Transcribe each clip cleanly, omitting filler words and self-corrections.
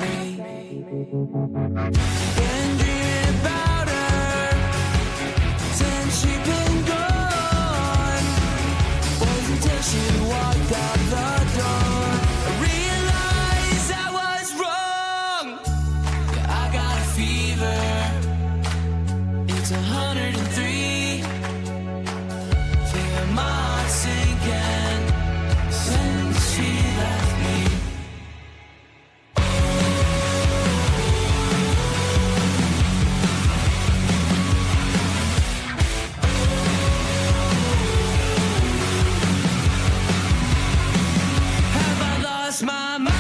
me. Been dreaming about her since she been gone. Wasn't till she walked out the door I realized I was wrong. Yeah, I got a fever. It's 103. Feel my heart sinking since she left me. Have I lost my mind?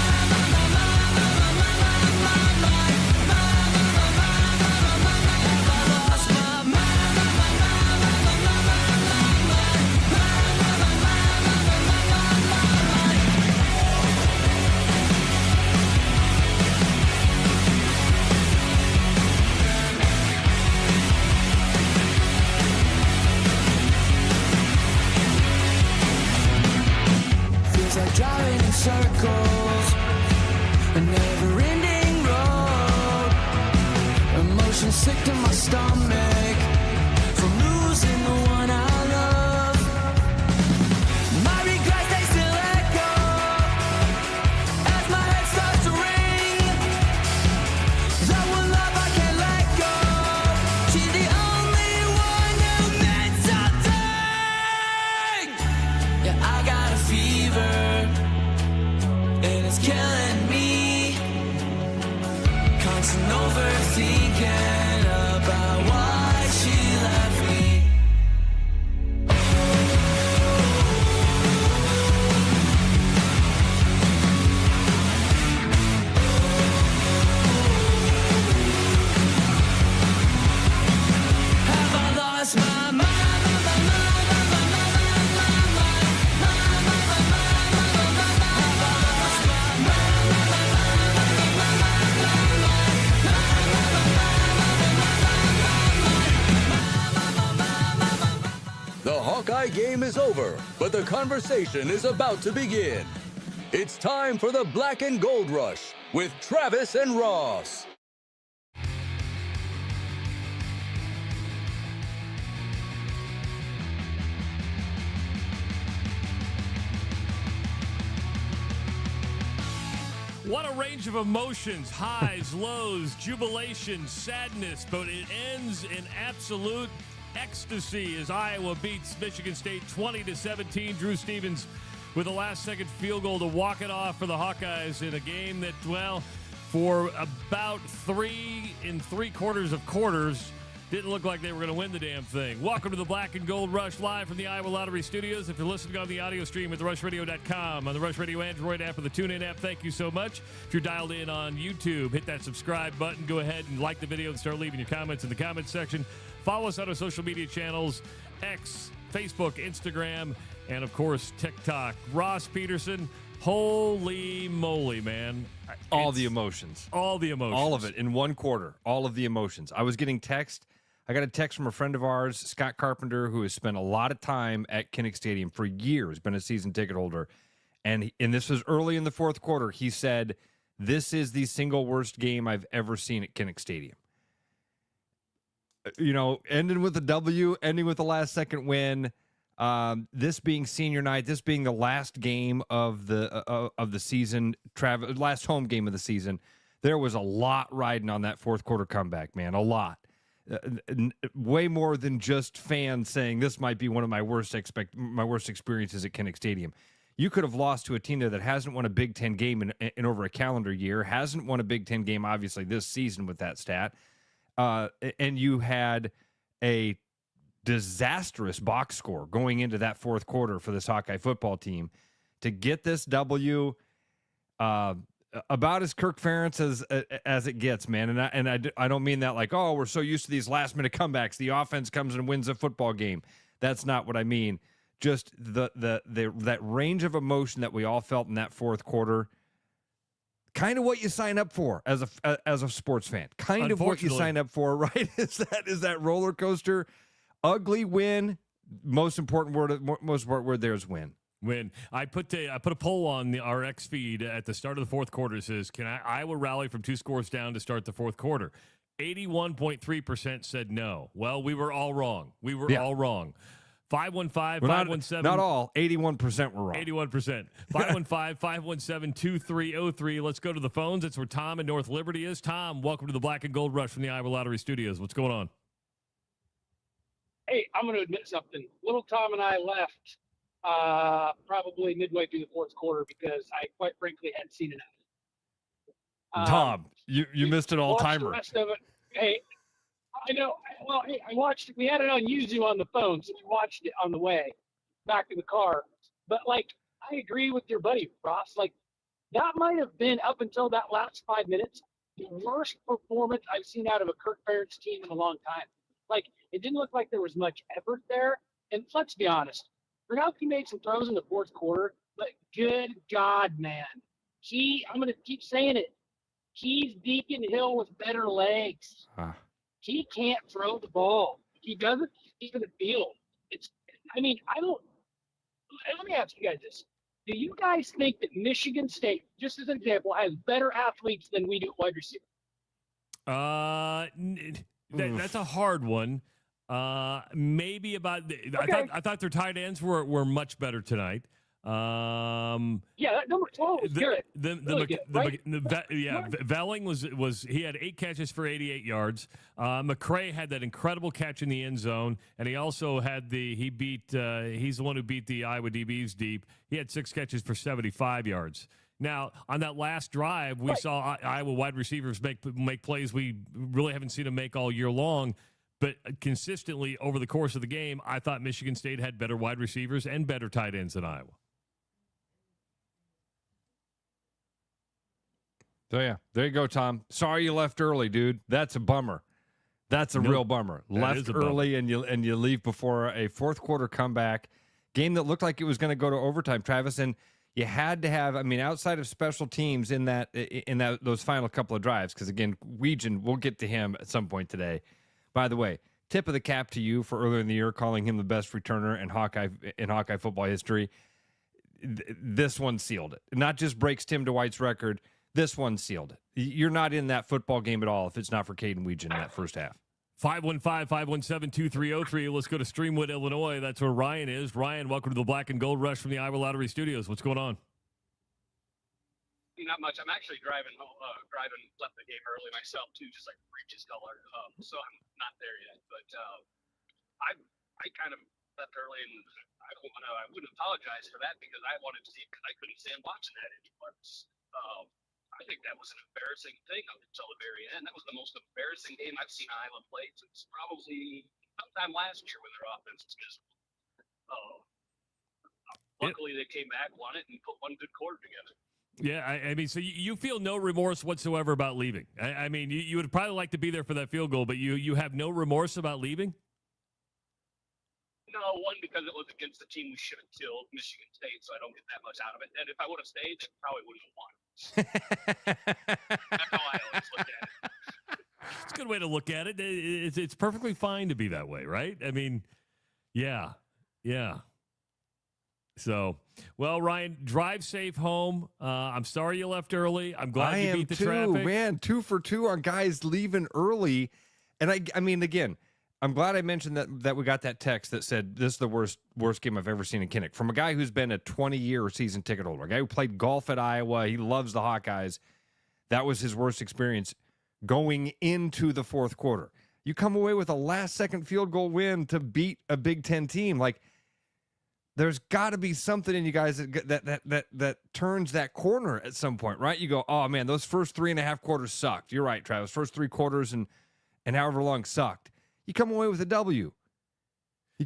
Feels like driving in circles, a never-ending road. Emotions sick to my stomach from losing the one I love. My regrets, they still echo as my head starts to ring. That one love I can't let go. She's the only one who meant something. Yeah, I got a fever, and it's killing me. Constant overthinking about why she left me. Have I lost my mind? The Hawkeye game is over, but the conversation is about to begin. It's time for the Black and Gold Rush with Travis and Ross. What a range of emotions, highs, lows, jubilation, sadness, but it ends in absolute ecstasy as Iowa beats Michigan State 20-17. Drew Stevens with a last-second field goal to walk it off for the Hawkeyes in a game that, well, for about 3 3/4 quarters, didn't look like they were going to win the damn thing. Welcome to the Black and Gold Rush live from the Iowa Lottery Studios. If you're listening on the audio stream at therushradio.com, on the Rush Radio Android app or the TuneIn app, thank you so much. If you're dialed in on YouTube, hit that subscribe button. Go ahead and like the video and start leaving your comments in the comments section. Follow us on our social media channels, X, Facebook, Instagram, and, of course, TikTok. Ross Peterson, holy moly, man. All the emotions. All the emotions. All of it in one quarter. All of the emotions. I was getting text. I got a text from a friend of ours, Scott Carpenter, who has spent a lot of time at Kinnick Stadium for years, been a season ticket holder. And this was early in the fourth quarter. He said, this is the single worst game I've ever seen at Kinnick Stadium. You know, ending with a W, ending with the last second win. This being senior night, this being the last game of the season, last home game of the season. There was a lot riding on that fourth quarter comeback, man. A lot. Way more than just fans saying this might be one of my worst experiences at Kinnick Stadium. You could have lost to a team there that hasn't won a Big Ten game in over a calendar year, hasn't won a Big Ten game, obviously, this season with that stat. And you had a disastrous box score going into that fourth quarter for this Hawkeye football team. To get this W, about as Kirk Ferentz as it gets, man. And I don't mean that like, oh, we're so used to these last minute comebacks. The offense comes and wins a football game. That's not what I mean. Just that range of emotion that we all felt in that fourth quarter. Kind of what you sign up for as a sports fan. Kind of what you sign up for, right? Is that roller coaster, ugly win. Most important word there is win. Win. I put a poll on our X feed at the start of the fourth quarter. It says, can Iowa rally from 2 scores down to start the fourth quarter? 81.3% said no. Well, we were all wrong. We were all wrong. 515-517. Not all. 81% were wrong. 81%. 515-517-2303. Let's go to the phones. That's where Tom in North Liberty is. Tom, welcome to the Black and Gold Rush from the Iowa Lottery Studios. What's going on? Hey, I'm going to admit something. Little Tom and I left probably midway through the fourth quarter because I quite frankly hadn't seen enough. Tom, you missed an all-timer. The rest of it. Hey, I know. Well, hey, I watched. We had it on YouTube on the phone, so we watched it on the way back to the car. But like, I agree with your buddy Ross. Like, that might have been up until that last 5 minutes the worst performance I've seen out of a Kirk Ferentz team in a long time. Like, it didn't look like there was much effort there. And let's be honest, Gronowski made some throws in the fourth quarter, but good God, man, I'm going to keep saying it. He's Beacon Hill with better legs. He can't throw the ball. He doesn't even feel. Let me ask you guys this. Do you guys think that Michigan State, just as an example, has better athletes than we do at wide receiver? That's a hard one. Maybe about. Okay. I thought their tight ends were much better tonight. Yeah, that number 12 was good. Velling was he had 8 catches for 88 yards. McCray had that incredible catch in the end zone, and he also had he's the one who beat the Iowa DBs deep. He had 6 catches for 75 yards. Now, on that last drive, we saw Iowa wide receivers make plays we really haven't seen them make all year long. But consistently over the course of the game, I thought Michigan State had better wide receivers and better tight ends than Iowa. So, yeah, there you go, Tom. Sorry you left early, dude. That's a bummer. That's a real bummer. Left early bummer. and you leave before a fourth quarter comeback. Game that looked like it was going to go to overtime, Travis, and you had to have, outside of special teams in those final couple of drives, because, again, Weegan, we'll get to him at some point today. By the way, tip of the cap to you for earlier in the year calling him the best returner in Hawkeye football history. This one sealed it. It not just breaks Tim DeWhite's record. This one sealed it. You're not in that football game at all if it's not for Caden Weegan in that first half. 515-517-2303. Let's go to Streamwood, Illinois. That's where Ryan is. Ryan, welcome to the Black and Gold Rush from the Iowa Lottery Studios. What's going on? Not much. I'm actually driving left the game early myself too, just like breaches color. So I'm not there yet. But I kind of left early, and I wouldn't apologize for that because I wanted to see because I couldn't stand watching that anymore. I think that was an embarrassing thing up until the very end. That was the most embarrassing game I've seen Iowa play since probably sometime last year when their offense was miserable. Luckily, they came back, won it, and put one good quarter together. Yeah, so you feel no remorse whatsoever about leaving. You would probably like to be there for that field goal, but you have no remorse about leaving? No, one, because it was against the team we should have killed, Michigan State, so I don't get that much out of it. And if I would have stayed, they probably wouldn't have won. That's how I always look at it. It's a good way to look at it. It's perfectly fine to be that way, right? Yeah. So, well, Ryan, drive safe home. I'm sorry you left early. I'm glad you beat the traffic. Man, 2 for 2 on guys leaving early. And again, I'm glad I mentioned that we got that text that said this is the worst game I've ever seen in Kinnick. From a guy who's been a 20-year season ticket holder, a guy who played golf at Iowa. He loves the Hawkeyes. That was his worst experience going into the fourth quarter. You come away with a last-second field goal win to beat a Big Ten team. Like, there's got to be something in you guys that turns that corner at some point, right? You go, oh, man, those first 3.5 quarters sucked. You're right, Travis. First 3 quarters and however long sucked. You come away with a W.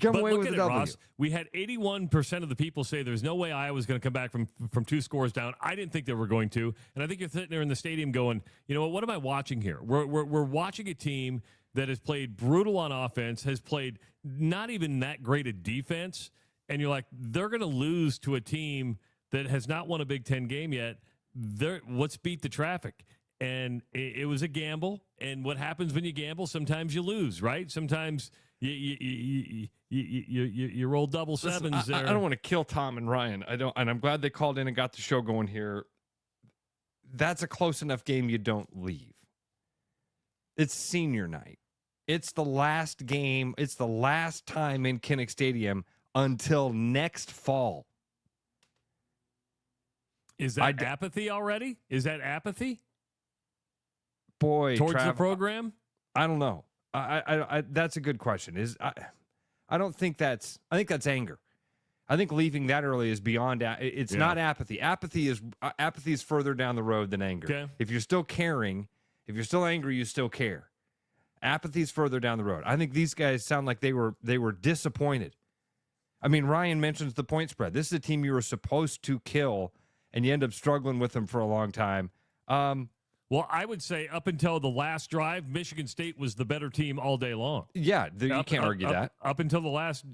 Ross, we had 81% of the people say there's no way Iowa's going to come back from 2 scores down. I didn't think they were going to. And I think you're sitting there in the stadium going, you know what am I watching here? We're watching a team that has played brutal on offense, has played not even that great a defense. And you're like, they're going to lose to a team that has not won a Big Ten game yet. Let's beat the traffic. And it was a gamble. And what happens when you gamble? Sometimes you lose, right? Sometimes You roll double sevens. Listen, there. I don't want to kill Tom and Ryan. I don't, and I'm glad they called in and got the show going here. That's a close enough game you don't leave. It's senior night. It's the last game. It's the last time in Kinnick Stadium until next fall. Is that apathy already? Is that apathy? Boy, towards Trav, the program? I don't know. I that's a good question. I don't think that's. I think that's anger. I think leaving that early is beyond. It's not apathy. Apathy is further down the road than anger. Okay. If you're still caring, if you're still angry, you still care. Apathy is further down the road. I think these guys sound like they were disappointed. I mean, Ryan mentions the point spread. This is a team you were supposed to kill, and you end up struggling with them for a long time. Well, I would say up until the last drive, Michigan State was the better team all day long. Yeah, you can't argue that. Up until the last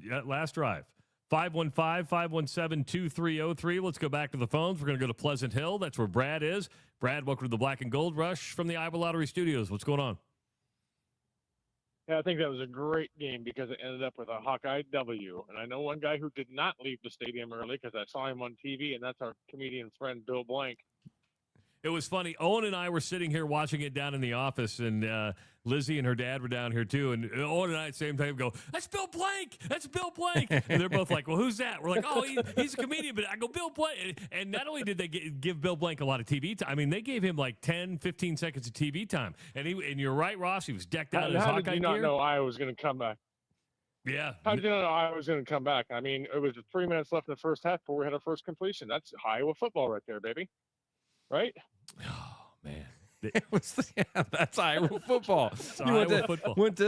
drive. 515-517-2303. Let's go back to the phones. We're going to go to Pleasant Hill. That's where Brad is. Brad, welcome to the Black and Gold Rush from the Iowa Lottery Studios. What's going on? Yeah, I think that was a great game because it ended up with a Hawkeye W. And I know one guy who did not leave the stadium early because I saw him on TV, and that's our comedian friend, Bill Blank. It was funny. Owen and I were sitting here watching it down in the office, and Lizzie and her dad were down here too. And Owen and I at the same time go, "That's Bill Blank! That's Bill Blank!" And they're both like, "Well, who's that?" We're like, "Oh, he's a comedian." But I go, "Bill Blank." And not only did they give Bill Blank a lot of TV time, I mean, they gave him like 10, 15 seconds of TV time. And you're right, Ross, he was decked out in his Hawkeye gear. How did you not know Iowa was going to come back? Yeah. How did you know Iowa was going to come back? I mean, it was 3 minutes left in the first half before we had our first completion. That's Iowa football right there, baby. Right? Oh, man. That's Iowa football. Football. Went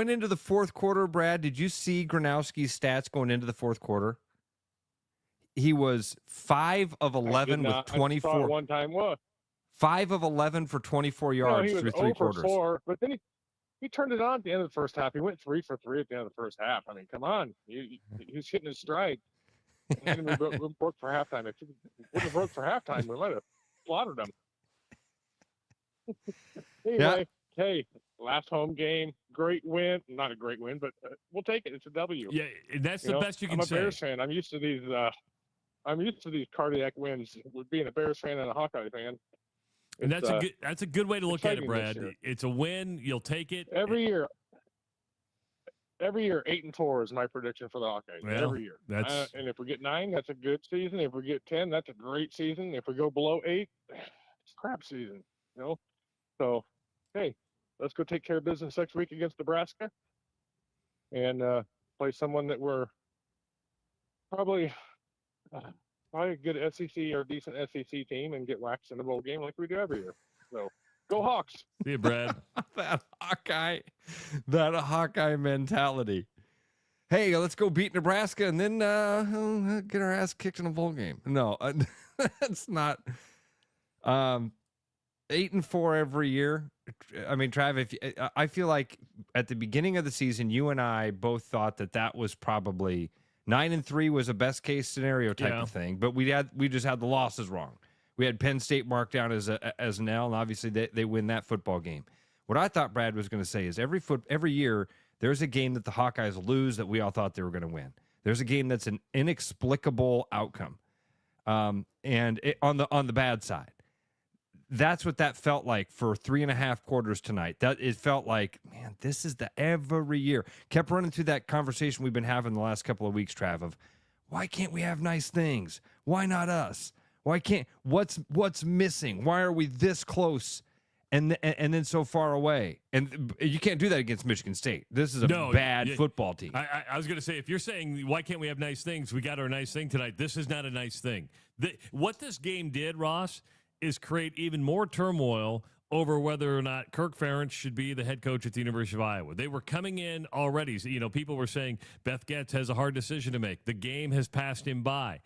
into the fourth quarter, Brad. Did you see Gronowski's stats going into the fourth quarter? He was 5 of 11 with 24. I saw one time what? 5 of 11 for 24 yards through 3 quarters. 4, but then he turned it on at the end of the first half. He went 3 for 3 at the end of the first half. I mean, come on. He's hitting his stride. And we broke for halftime. If we wouldn't have broke for halftime, we might have slaughtered them. Anyway, Hey, last home game, great win. Not a great win, but we'll take it. It's a W. Yeah, that's the best you can say. I'm a Bears fan. I'm used to these cardiac wins with being a Bears fan and a Hawkeye fan. And that's a good way to look at it, Brad. It's a win. You'll take it. Every year, 8-4 is my prediction for the Hawkeyes. Well, every year. And if we get 9, that's a good season. If we get 10, that's a great season. If we go below 8, it's a crap season. So, hey, let's go take care of business next week against Nebraska, and play someone that we're probably a good SEC or decent SEC team, and get waxed in the bowl game like we do every year. So, go Hawks! See you, Brad. that Hawkeye mentality. Hey, let's go beat Nebraska and then get our ass kicked in a bowl game. No, that's not. 8-4 every year. I mean, Trav, I feel like at the beginning of the season, you and I both thought that was probably 9-3 was a best case scenario type of thing, but we just had the losses wrong. We had Penn State marked down as an L, and obviously they win that football game. What I thought Brad was going to say is every year there's a game that the Hawkeyes lose that we all thought they were going to win. There's a game that's an inexplicable outcome, on the bad side. That's what that felt like for 3.5 quarters tonight. That it felt like, man, this is every year. Kept running through that conversation we've been having the last couple of weeks, Trav, of why can't we have nice things? Why not us? Why can't what's missing? Why are we this close and then so far away? And you can't do that against Michigan State. This is a bad football team. I was going to say, if you're saying why can't we have nice things, we got our nice thing tonight. This is not a nice thing. What this game did, Ross, is create even more turmoil over whether or not Kirk Ferentz should be the head coach at the University of Iowa. They were coming in already. People were saying Beth Getz has a hard decision to make. The game has passed him by.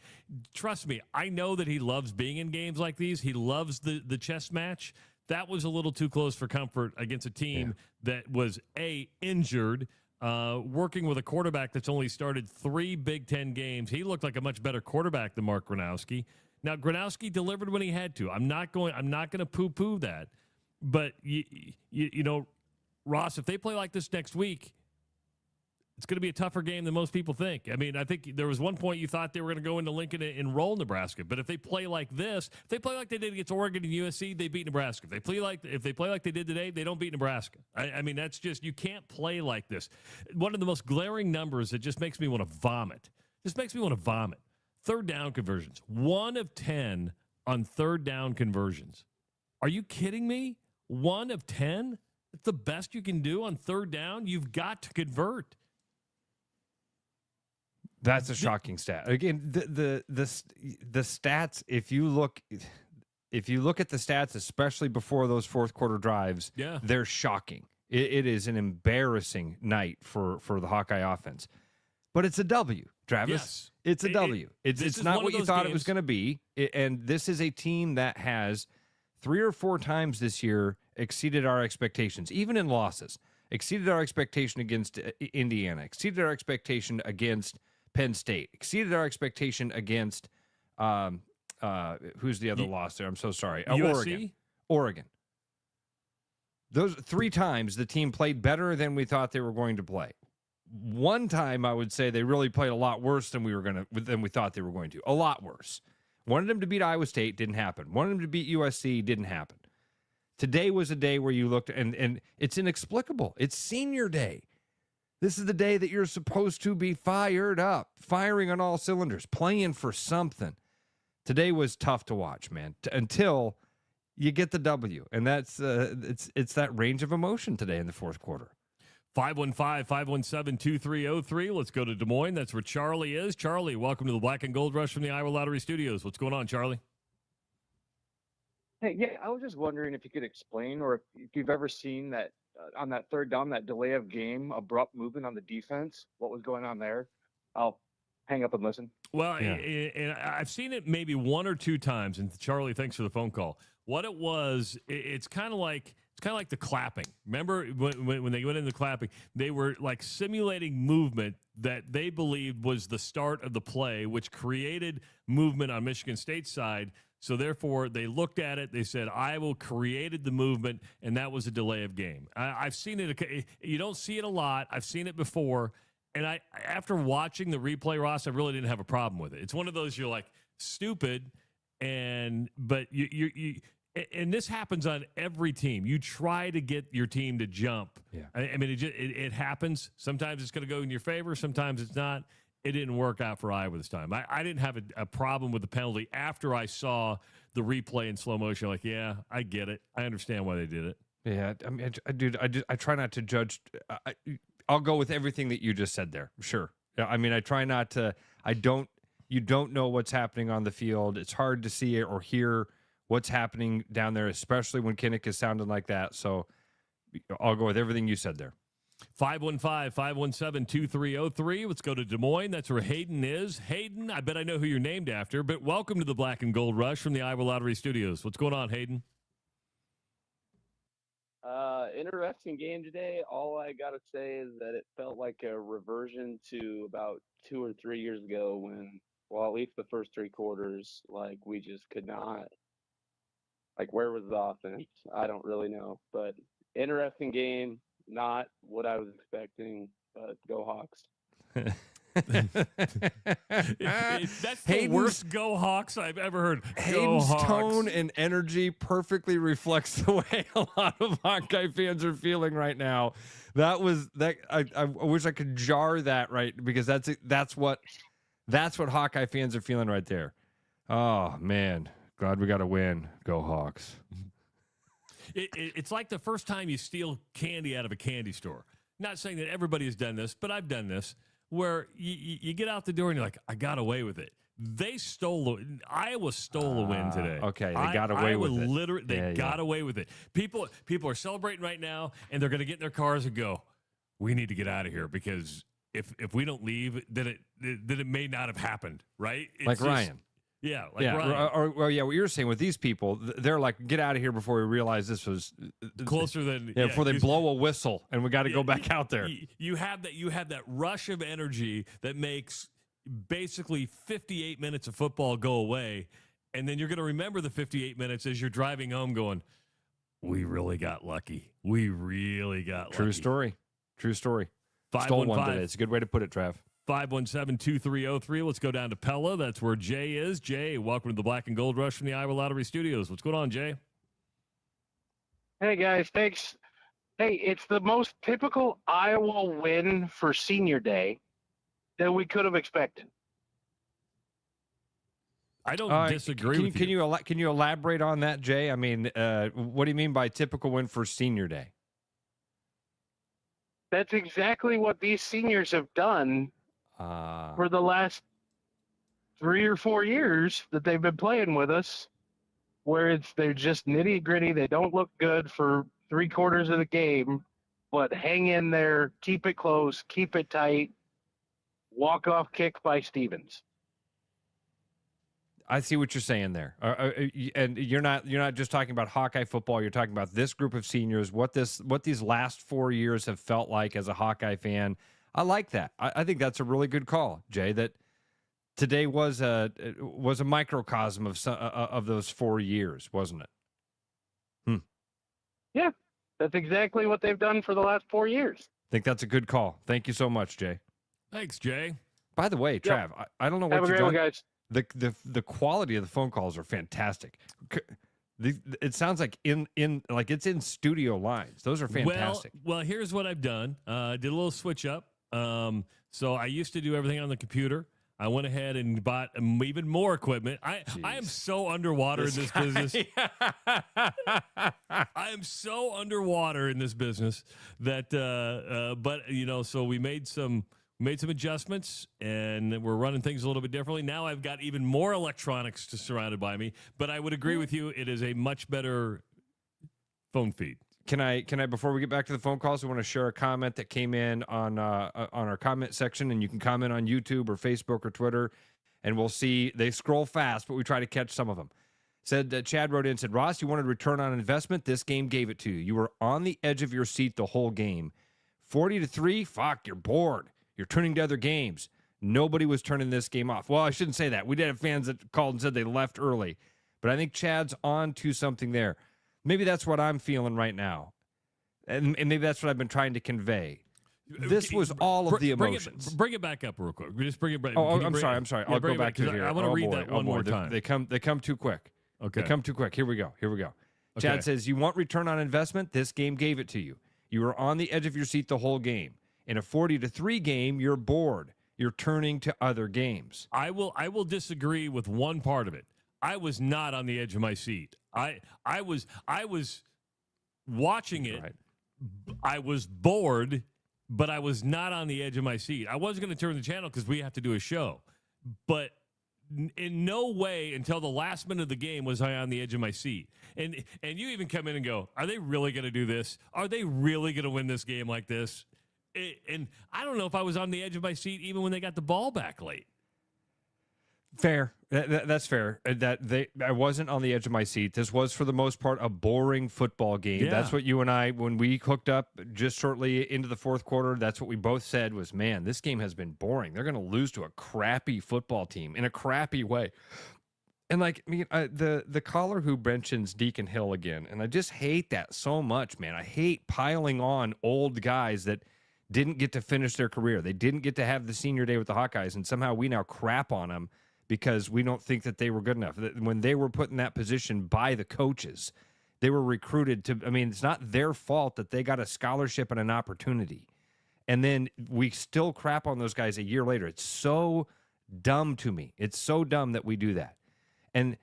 Trust me, I know that he loves being in games like these. He loves the chess match. That was a little too close for comfort against a team that was, injured, working with a quarterback that's only started 3 Big Ten games. He looked like a much better quarterback than Mark Gronowski. Now, Gronowski delivered when he had to. I'm not going to poo-poo that. But, Ross, if they play like this next week, It's going to be a tougher game than most people think. I mean, I think there was one point you thought they were going to go into Lincoln and roll Nebraska. But if they play like this, if they play like they did against Oregon and USC, they beat Nebraska. If they play like they did today, they don't beat Nebraska. I mean, that's just, you can't play like this. One of the most glaring numbers that just makes me want to vomit. Just makes me want to vomit. Third down conversions. 1 of 10 on third down conversions. Are you kidding me? 1 of 10? That's the best you can do on third down? You've got to convert. That's a shocking stat. Again, the stats. If you look at the stats, especially before those fourth quarter drives, they're shocking. It is an embarrassing night for the Hawkeye offense. But it's a W, Travis. Yes. It's a W. It's not what you thought it was going to be. And this is a team that has 3 or 4 times this year exceeded our expectations, even in losses. Exceeded our expectation against Indiana. Exceeded our expectation against Penn State. Exceeded our expectation against who's the other loss there? I'm so sorry. Oregon. Those 3 times the team played better than we thought they were going to play. One time I would say they really played a lot worse than we thought they were going to. A lot worse. Wanted them to beat Iowa State, didn't happen. Wanted them to beat USC, didn't happen. Today was a day where you looked and it's inexplicable. It's senior day. This is the day that you're supposed to be fired up, firing on all cylinders, playing for something. Today was tough to watch, man, until you get the W. And that's it's that range of emotion today in the fourth quarter. 515-517-2303. Let's go to Des Moines. That's where Charlie is. Charlie, welcome to the Black and Gold Rush from the Iowa Lottery Studios. What's going on, Charlie? Hey, yeah, I was just wondering if you could explain, or if you've ever seen that on that third down, that delay of game, abrupt movement on the defense. What was going on there? I'll hang up and listen. Well, and I've seen it maybe 1 or 2 times. And Charlie, thanks for the phone call. What it was, it's kind of like the clapping. Remember when they went into the clapping, they were like simulating movement that they believed was the start of the play, which created movement on Michigan State's side. So therefore, they looked at it. They said, Iowa created the movement, and that was a delay of game. I've seen it. You don't see it a lot. I've seen it before. And after watching the replay, Ross, I really didn't have a problem with it. It's one of those you're like, stupid, but you and this happens on every team. You try to get your team to jump. Yeah. I mean, it happens. Sometimes it's going to go in your favor. Sometimes it's not. It didn't work out for Iowa this time. I didn't have a problem with the penalty after I saw the replay in slow motion. Like, yeah, I get it. I understand why they did it. Yeah, I mean, I try not to judge. I'll go with everything that you just said there. Sure. I mean, I try not to. You don't know what's happening on the field. It's hard to see it or hear what's happening down there, especially when Kinnick is sounding like that. So I'll go with everything you said there. 515-517-2303. Let's go to Des Moines. That's where Hayden is. Hayden, I bet I know who you're named after, but welcome to the Black and Gold Rush from the Iowa Lottery Studios. What's going on, Hayden? Interesting game today. All I got to say is that it felt like a reversion to about 2 or 3 years ago when, well, at least the first 3 quarters, like, we just could not, like, where was the offense? I don't really know, but interesting game. Not what I was expecting, but go Hawks. That's the worst Go Hawks I've ever heard. Hayden's tone and energy perfectly reflects the way a lot of Hawkeye fans are feeling right now. I wish I could jar that right, because that's what Hawkeye fans are feeling right there. Oh man, glad we got a win. Go Hawks. It's like the first time you steal candy out of a candy store. Not saying that everybody has done this, but I've done this, where you get out the door and you're like, I got away with it. Iowa stole a win today. Okay, they got away with it. They got away with it. People are celebrating right now, and they're going to get in their cars and go, we need to get out of here, because if we don't leave, then it may not have happened, right? It's like Ryan. Yeah, like Ryan. Or what you're saying with these people, they're like, get out of here before we realize this was closer than before they blow a whistle and we got to go back out there. You have that rush of energy that makes basically 58 minutes of football go away, and then you're going to remember the 58 minutes as you're driving home, going, "We really got lucky. We really got lucky." True story. Stole one 515 today. It's a good way to put it, Trav. 517-2303. Let's go down to Pella. That's where Jay is. Jay, welcome to the Black and Gold Rush from the Iowa Lottery Studios. What's going on, Jay? Hey guys, thanks. Hey, it's the most typical Iowa win for Senior Day that we could have expected. I don't disagree with you. Can you elaborate on that, Jay? I mean, what do you mean by typical win for Senior Day? That's exactly what these seniors have done for the last 3 or 4 years that they've been playing with us, where they're just nitty gritty. They don't look good for 3/4 of the game, but hang in there, keep it close, keep it tight. Walk off kick by Stevens. I see what you're saying there, and you're not just talking about Hawkeye football. You're talking about this group of seniors. What these last 4 years have felt like as a Hawkeye fan. I like that. I think that's a really good call, Jay. That today was a microcosm of those 4 years, wasn't it? Yeah, that's exactly what they've done for the last 4 years. I think that's a good call. Thank you so much, Jay. Thanks, Jay. By the way, Trav, I don't know what Have a you've great one, done. guys. The quality of the phone calls are fantastic. It sounds like it's in studio lines. Those are fantastic. Well, here's what I've done. Did a little switch up. So I used to do everything on the computer. I went ahead and bought even more equipment. I am so underwater in this business. I am so underwater in this business that, but so we made some adjustments, and we're running things a little bit differently. Now I've got even more electronics surrounded by me, but I would agree with you. It is a much better phone feed. Can I before we get back to the phone calls, I want to share a comment that came in on our comment section, and you can comment on YouTube or Facebook or Twitter, and we'll see. They scroll fast, but we try to catch some of them. Said Chad wrote in, said, Ross, you wanted return on investment. This game gave it to you. You were on the edge of your seat the whole game. 40-3, fuck, you're bored. You're turning to other games. Nobody was turning this game off. Well, I shouldn't say that. We did have fans that called and said they left early. But I think Chad's on to something there. Maybe that's what I'm feeling right now. And maybe that's what I've been trying to convey. This was all of the emotions. Bring it back up real quick. Just bring it back. I'm sorry. I'll go back to here. I want to read that one more time. They come too quick. Okay. They come too quick. Here we go. Okay. Chad says, you want return on investment? This game gave it to you. You were on the edge of your seat the whole game. In a 40-3 game, you're bored. You're turning to other games. I will disagree with one part of it. I was not on the edge of my seat. I was watching it. Right. I was bored, but I was not on the edge of my seat. I was going to turn the channel because we have to do a show, but in no way until the last minute of the game was I on the edge of my seat. And you even come in and go, are they really going to do this? Are they really going to win this game like this? And I don't know if I was on the edge of my seat even when they got the ball back late. Fair. That's fair. I wasn't on the edge of my seat. This was, for the most part, a boring football game. Yeah. That's what you and I, when we hooked up just shortly into the fourth quarter, that's what we both said was, man, this game has been boring. They're going to lose to a crappy football team in a crappy way. And the caller who mentions Deacon Hill again, and I just hate that so much, man. I hate piling on old guys that didn't get to finish their career. They didn't get to have the senior day with the Hawkeyes, and somehow we now crap on them because we don't think that they were good enough. When they were put in that position by the coaches, they were recruited to, it's not their fault that they got a scholarship and an opportunity. And then we still crap on those guys a year later. It's so dumb to me. It's so dumb that we do that. And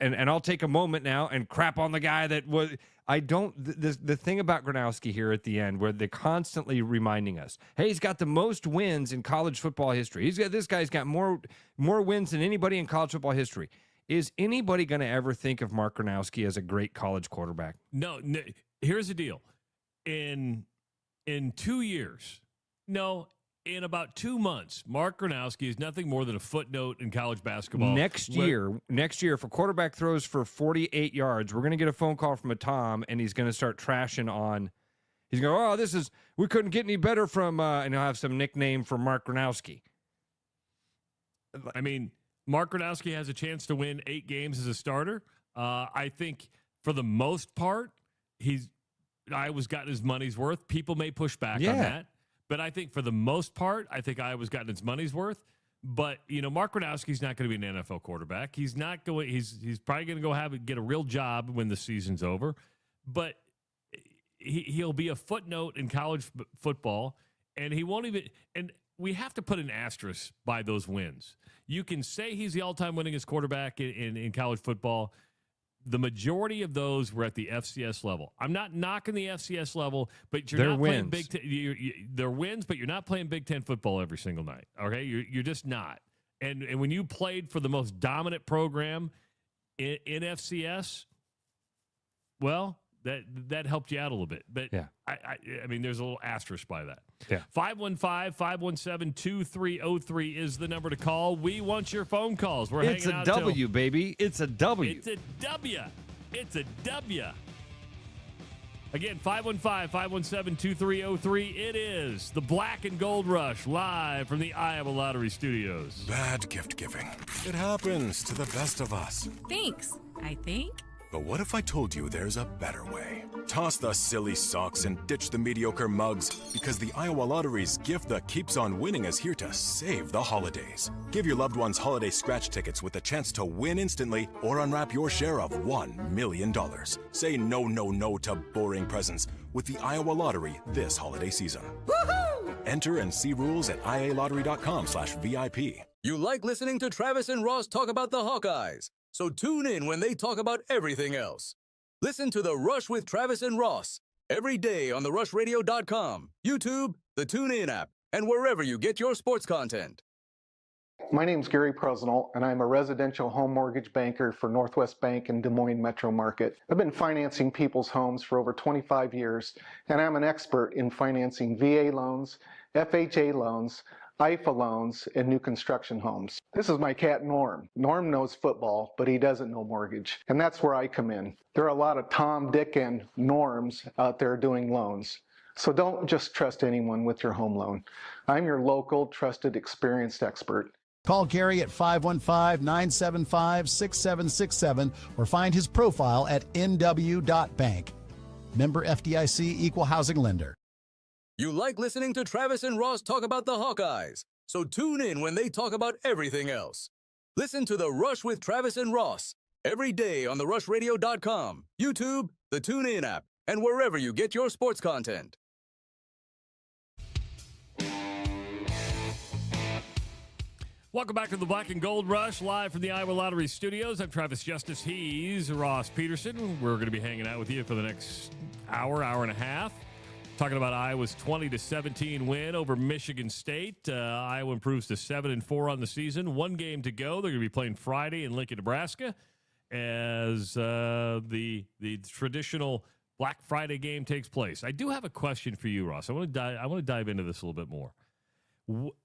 I'll take a moment now and crap on the guy that was. The thing about Gronowski here at the end, where they're constantly reminding us, hey, he's got the most wins in college football history. This guy's got more wins than anybody in college football history. Is anybody going to ever think of Mark Gronowski as a great college quarterback? No. Here's the deal. In 2 years, in about 2 months, Mark Gronowski is nothing more than a footnote in college basketball. Next year, if a quarterback throws for 48 yards, we're going to get a phone call from a Tom, and he's going to start trashing on. He's going, we couldn't get any better from, and he'll have some nickname for Mark Gronowski. Mark Gronowski has a chance to win 8 games as a starter. I think for the most part, Iowa's gotten his money's worth. People may push back on that. But I think for the most part, I think Iowa's gotten its money's worth. But, Mark Gronowski's not going to be an NFL quarterback. He's not going. He's probably going to go get a real job when the season's over. But he'll be a footnote in college football, and he won't even. And we have to put an asterisk by those wins. You can say he's the all-time winningest quarterback in college football. The majority of those were at the FCS level. I'm not knocking the FCS level, but you're not playing Big Ten. They're wins, but you're not playing Big Ten football every single night. Okay, you're just not. And when you played for the most dominant program in FCS, well, that helped you out a little bit. But yeah. I mean, there's a little asterisk by that. Yeah. 515-517-2303 is the number to call. We want your phone calls. It's a W, baby. It's a W. It's a W. It's a W. Again, 515-517-2303. It is the Black and Gold Rush live from the Iowa Lottery Studios. Bad gift giving. It happens to the best of us. Thanks, I think. But what if I told you there's a better way? Toss the silly socks and ditch the mediocre mugs, because the Iowa Lottery's gift that keeps on winning is here to save the holidays. Give your loved ones holiday scratch tickets with a chance to win instantly or unwrap your share of $1 million. Say no, no, no to boring presents with the Iowa Lottery this holiday season. Woohoo! Enter and see rules at ialottery.com/VIP. You like listening to Travis and Ross talk about the Hawkeyes, so tune in when they talk about everything else. Listen to The Rush with Travis and Ross every day on therushradio.com, YouTube, the TuneIn app, and wherever you get your sports content. My name's Gary Presnell, and I'm a residential home mortgage banker for Northwest Bank in Des Moines Metro Market. I've been financing people's homes for over 25 years, and I'm an expert in financing VA loans, FHA loans, IFA loans, and new construction homes. This is my cat Norm. Norm knows football, but he doesn't know mortgage, and that's where I come in. There are a lot of Tom, Dick, and Norms out there doing loans. So don't just trust anyone with your home loan. I'm your local, trusted, experienced expert. Call Gary at 515-975-6767 or find his profile at nw.bank. Member FDIC, Equal Housing Lender. You like listening to Travis and Ross talk about the Hawkeyes, so tune in when they talk about everything else. Listen to The Rush with Travis and Ross every day on therushradio.com, YouTube, the TuneIn app, and wherever you get your sports content. Welcome back to the Black and Gold Rush, live from the Iowa Lottery Studios. I'm Travis Justice. He's Ross Peterson. We're going to be hanging out with you for the next hour and a half, talking about Iowa's 20-17 win over Michigan State. Iowa improves to 7-4 on the season. One game to go. They're going to be playing Friday in Lincoln, Nebraska, as the traditional Black Friday game takes place. I do have a question for you, Ross. I want to dive into this a little bit more.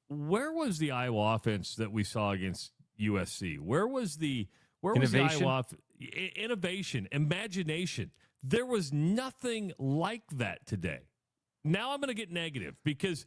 Where was the Iowa offense that we saw against USC? Where was the Iowa innovation, imagination? There was nothing like that today. Now I'm going to get negative because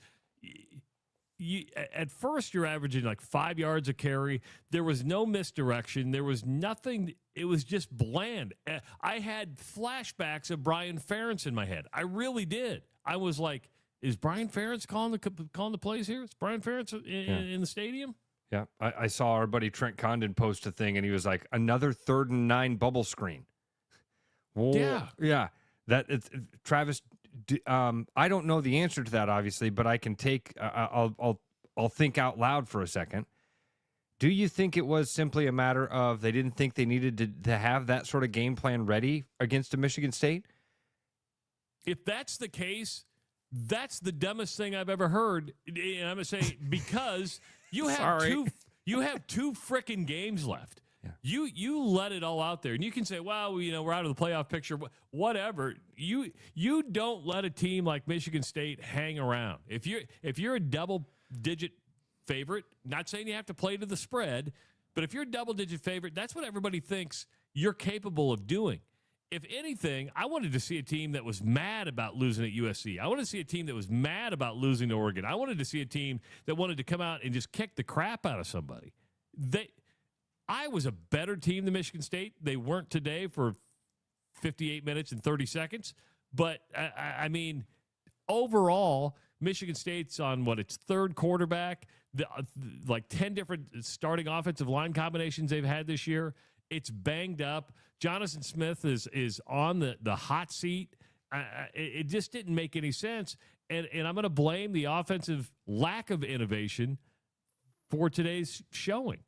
at first you're averaging like 5 yards a carry. There was no misdirection. There was nothing. It was just bland. I had flashbacks of Brian Ferentz in my head. I really did. I was like, is Brian Ferentz calling the plays here? Is Brian Ferentz in the stadium? Yeah, I saw our buddy Trent Condon post a thing, and he was like, another 3rd and 9 bubble screen. Well, yeah. Travis. I don't know the answer to that, obviously, but I can take. I'll think out loud for a second. Do you think it was simply a matter of they didn't think they needed to have that sort of game plan ready against a Michigan State? If that's the case, that's the dumbest thing I've ever heard. And I'm gonna say because you have two frickin' games left. Yeah. You let it all out there, and you can say, well, we're out of the playoff picture, whatever. You don't let a team like Michigan State hang around. If you're a double-digit favorite, not saying you have to play to the spread, but if you're a double-digit favorite, that's what everybody thinks you're capable of doing. If anything, I wanted to see a team that was mad about losing at USC. I wanted to see a team that was mad about losing to Oregon. I wanted to see a team that wanted to come out and just kick the crap out of somebody. I was a better team than Michigan State. They weren't today for 58 minutes and 30 seconds. But, I mean, overall, Michigan State's on its third quarterback. Like 10 different starting offensive line combinations they've had this year. It's banged up. Jonathan Smith is on the hot seat. It just didn't make any sense. And I'm going to blame the offensive lack of innovation for today's showing.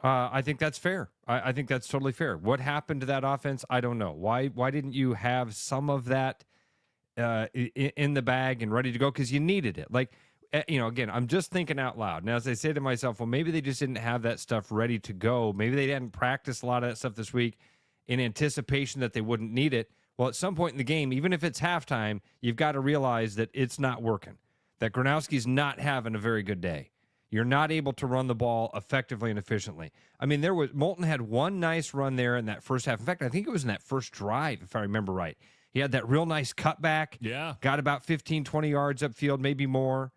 I think that's fair. I think that's totally fair. What happened to that offense? I don't know. Why didn't you have some of that in the bag and ready to go? Because you needed it. Like, again, I'm just thinking out loud. Now, as I say to myself, well, maybe they just didn't have that stuff ready to go. Maybe they hadn't practiced a lot of that stuff this week in anticipation that they wouldn't need it. Well, at some point in the game, even if it's halftime, you've got to realize that it's not working, that Gronowski's not having a very good day. You're not able to run the ball effectively and efficiently. I mean, Moulton had one nice run there in that first half. In fact, I think it was in that first drive, if I remember right. He had that real nice cutback. Yeah. Got about 15, 20 yards upfield, maybe more.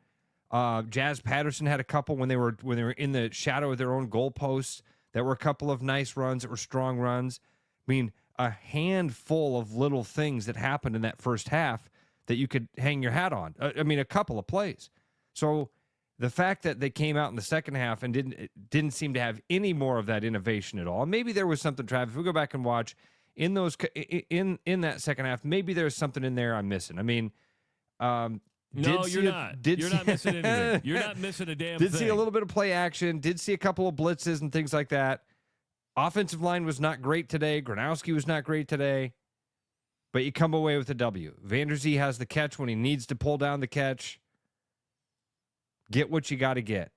Jazz Patterson had a couple when they were in the shadow of their own goalposts. There were a couple of nice runs that were strong runs. I mean, a handful of little things that happened in that first half that you could hang your hat on. A couple of plays. So the fact that they came out in the second half and didn't seem to have any more of that innovation at all. Maybe there was something, Trav, if we go back and watch in that second half, maybe there's something in there I'm missing. I mean, no, you're not. You're not missing anything. You're not missing a damn thing. Did see a little bit of play action. Did see a couple of blitzes and things like that. Offensive line was not great today. Gronowski was not great today. But you come away with a W. Vanderzee has the catch when he needs to pull down the catch. Get what you got to get.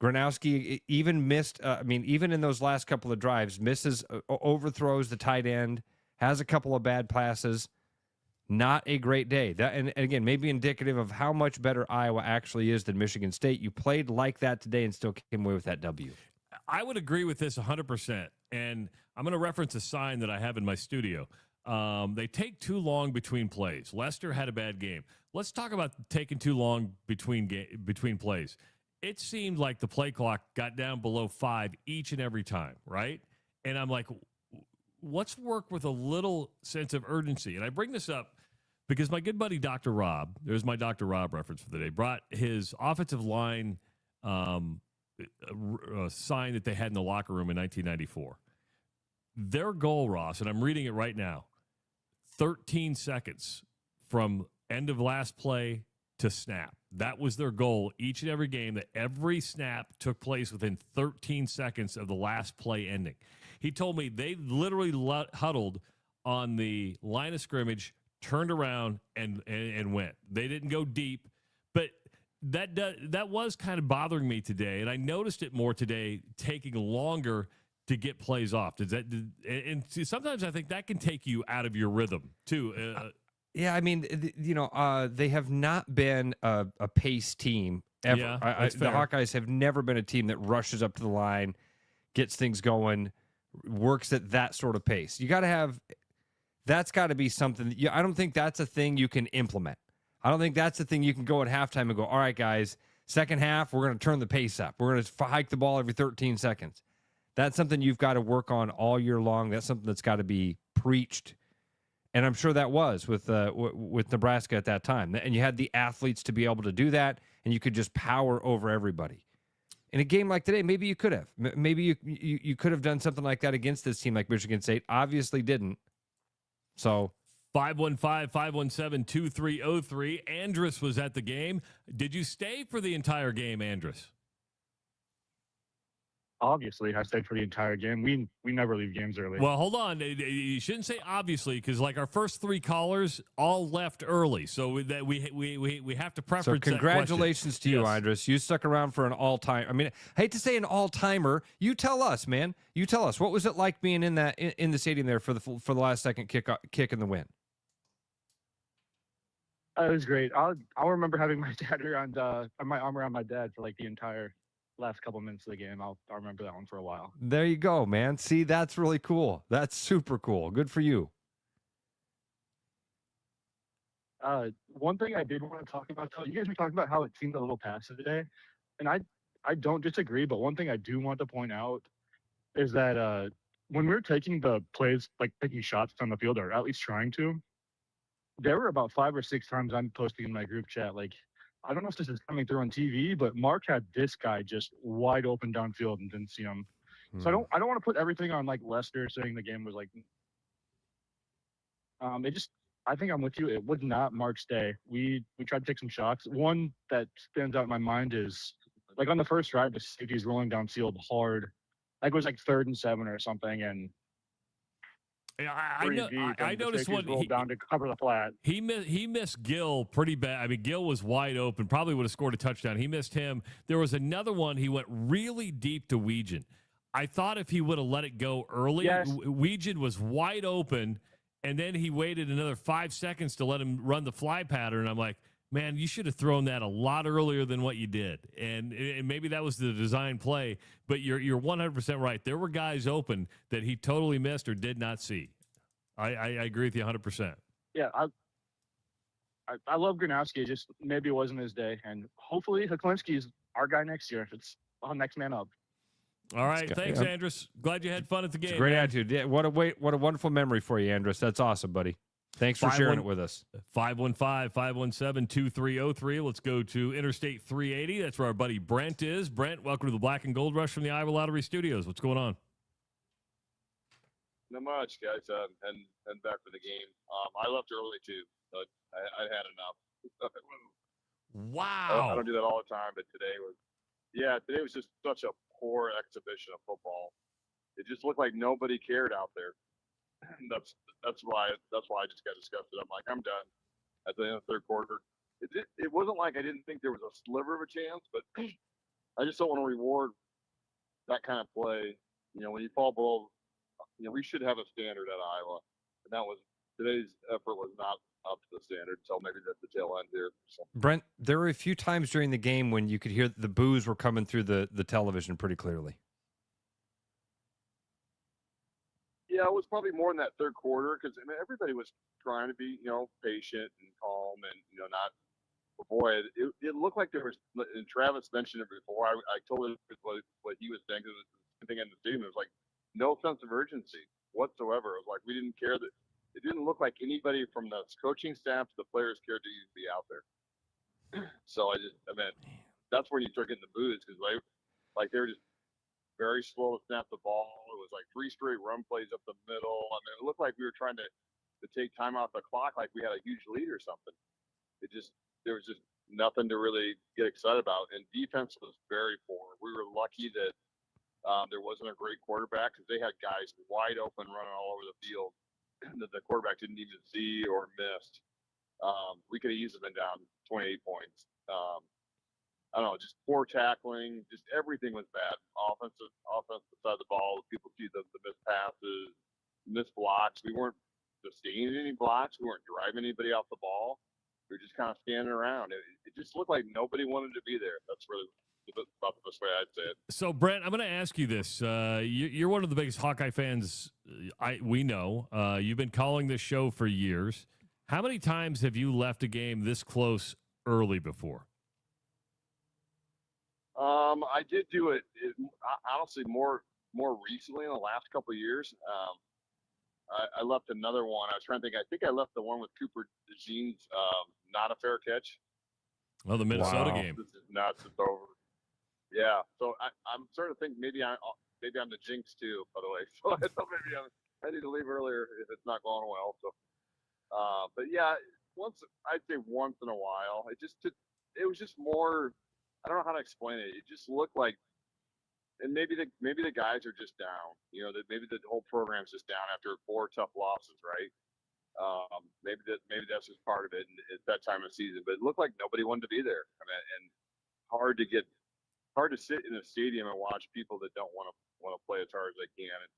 Gronowski even missed, even in those last couple of drives, misses, overthrows the tight end, has a couple of bad passes. Not a great day. And again, maybe indicative of how much better Iowa actually is than Michigan State. You played like that today and still came away with that W. I would agree with this 100%. And I'm going to reference a sign that I have in my studio. They take too long between plays. Lester had a bad game. Let's talk about taking too long between plays. It seemed like the play clock got down below 5 each and every time, right? And I'm like, let's work with a little sense of urgency. And I bring this up because my good buddy Dr. Rob, there's my Dr. Rob reference for the day, brought his offensive line sign that they had in the locker room in 1994. Their goal, Ross, and I'm reading it right now, 13 seconds from end of last play to snap. That was their goal each and every game, that every snap took place within 13 seconds of the last play ending. He told me they literally huddled on the line of scrimmage, turned around, and went. They didn't go deep, but that was kind of bothering me today, and I noticed it more today, taking longer to get plays off. And sometimes I think that can take you out of your rhythm too. Yeah, I mean, they have not been a pace team ever. Yeah, the Hawkeyes have never been a team that rushes up to the line, gets things going, works at that sort of pace. You got to have, that's got to be something. I don't think that's a thing you can implement. I don't think that's the thing you can go at halftime and go, all right, guys, second half, we're going to turn the pace up. We're going to hike the ball every 13 seconds. That's something you've got to work on all year long. That's something that's got to be preached. And I'm sure that was with Nebraska at that time. And you had the athletes to be able to do that, and you could just power over everybody. In a game like today, maybe you could have. Maybe you could have done something like that against this team like Michigan State. Obviously didn't. So 515-517-2303. Andrus was at the game. Did you stay for the entire game, Andrus? Obviously, I stayed for the entire game. We never leave games early. Well, hold on. You shouldn't say obviously, because like our first three callers all left early, so that we have to preference. So congratulations to you, yes. Andrus. You stuck around for an all-time. I mean, I hate to say an all-timer. You tell us, man. You tell us. What was it like being in the stadium there for the last second kick in the win? It was great. I'll remember having my dad my arm around my dad for like the entire last couple minutes of the game. I'll remember that one for a while. There you go, man. See, that's really cool. That's super cool. Good for you. One thing I did want to talk about, you guys were talking about how it seemed a little passive today, and I don't disagree, but one thing I do want to point out is that when we were taking the plays, like taking shots on the field, or at least trying to, there were about 5 or 6 times I'm posting in my group chat, like, I don't know if this is coming through on TV, but Mark had this guy just wide open downfield and didn't see him. So I don't want to put everything on like Lester saying the game was like I think I'm with you. It was not Mark's day. We tried to take some shots. One that stands out in my mind is like on the first drive, the safety's rolling downfield hard. Like it was like 3rd and 7 or something, and I noticed one. Rolled down to cover the flat. He missed Gill pretty bad. I mean, Gill was wide open. Probably would have scored a touchdown. He missed him. There was another one. He went really deep to Weegan. I thought if he would have let it go early, yes. Weegan was wide open, and then he waited another 5 seconds to let him run the fly pattern. I'm like, man, you should have thrown that a lot earlier than what you did. And maybe that was the design play, but you're 100% right. There were guys open that he totally missed or did not see. I agree with you 100%. Yeah, I love Gronowski. Just maybe it wasn't his day. And hopefully Heklinski's our guy next year. It's on next man up. All right. Thanks, Andrus. Glad you had fun at the game. Great attitude. Yeah, what a wonderful memory for you, Andrus. That's awesome, buddy. Thanks for sharing it with us. 515-517-2303. Let's go to Interstate 380. That's where our buddy Brent is. Brent, welcome to the Black and Gold Rush from the Iowa Lottery Studios. What's going on? Not much, guys. And back for the game. I left early too, but I had enough. Wow. I don't do that all the time, but today was just such a poor exhibition of football. It just looked like nobody cared out there. That's why I just got disgusted. I'm like, I'm done at the end of the third quarter. It wasn't like I didn't think there was a sliver of a chance, but I just don't want to reward that kind of play. You know, when you fall below, you know, we should have a standard at Iowa, and today's effort was not up to the standard. So maybe that's the tail end here. So. Brent, there were a few times during the game when you could hear the boos were coming through the television pretty clearly. Yeah, it was probably more in that third quarter because everybody was trying to be, patient and calm and, not. Boy, it looked like there was. And Travis mentioned it before. I told him what he was saying because it was the thing in the stadium. It was like no sense of urgency whatsoever. It was like we didn't care that. It didn't look like anybody from the coaching staff to the players cared to be out there. So that's where you start getting the boos because they were just very slow to snap the ball. It was like 3 straight run plays up the middle. It looked like we were trying to take time off the clock, like we had a huge lead or something. There was just nothing to really get excited about. And defense was very poor. We were lucky that there wasn't a great quarterback because they had guys wide open running all over the field that the quarterback didn't even see or missed. We could have easily been down 28 points. I don't know, just poor tackling, just everything was bad. Offensive side of the ball, people see the missed passes, missed blocks. We weren't sustaining any blocks. We weren't driving anybody off the ball. We were just kind of standing around. It just looked like nobody wanted to be there. That's really about the best way I'd say it. So, Brent, I'm going to ask you this. You're one of the biggest Hawkeye fans we know. You've been calling this show for years. How many times have you left a game this close early before? I did do it honestly more recently in the last couple of years. I left another one. I was trying to think. I think I left the one with Cooper DeJean's not a fair catch. Oh, the Minnesota game. This is nuts. It's over. Yeah. So I'm starting to think maybe I'm the jinx too. By the way, so I thought maybe I need to leave earlier if it's not going well. So, but yeah, I'd say once in a while. It was just more. I don't know how to explain it. It just looked like. And maybe the guys are just down. That maybe the whole program's just down after 4 tough losses, right? Maybe that's just part of it. And it's that time of season. But it looked like nobody wanted to be there. And hard to sit in a stadium and watch people that don't want to play as hard as they can. And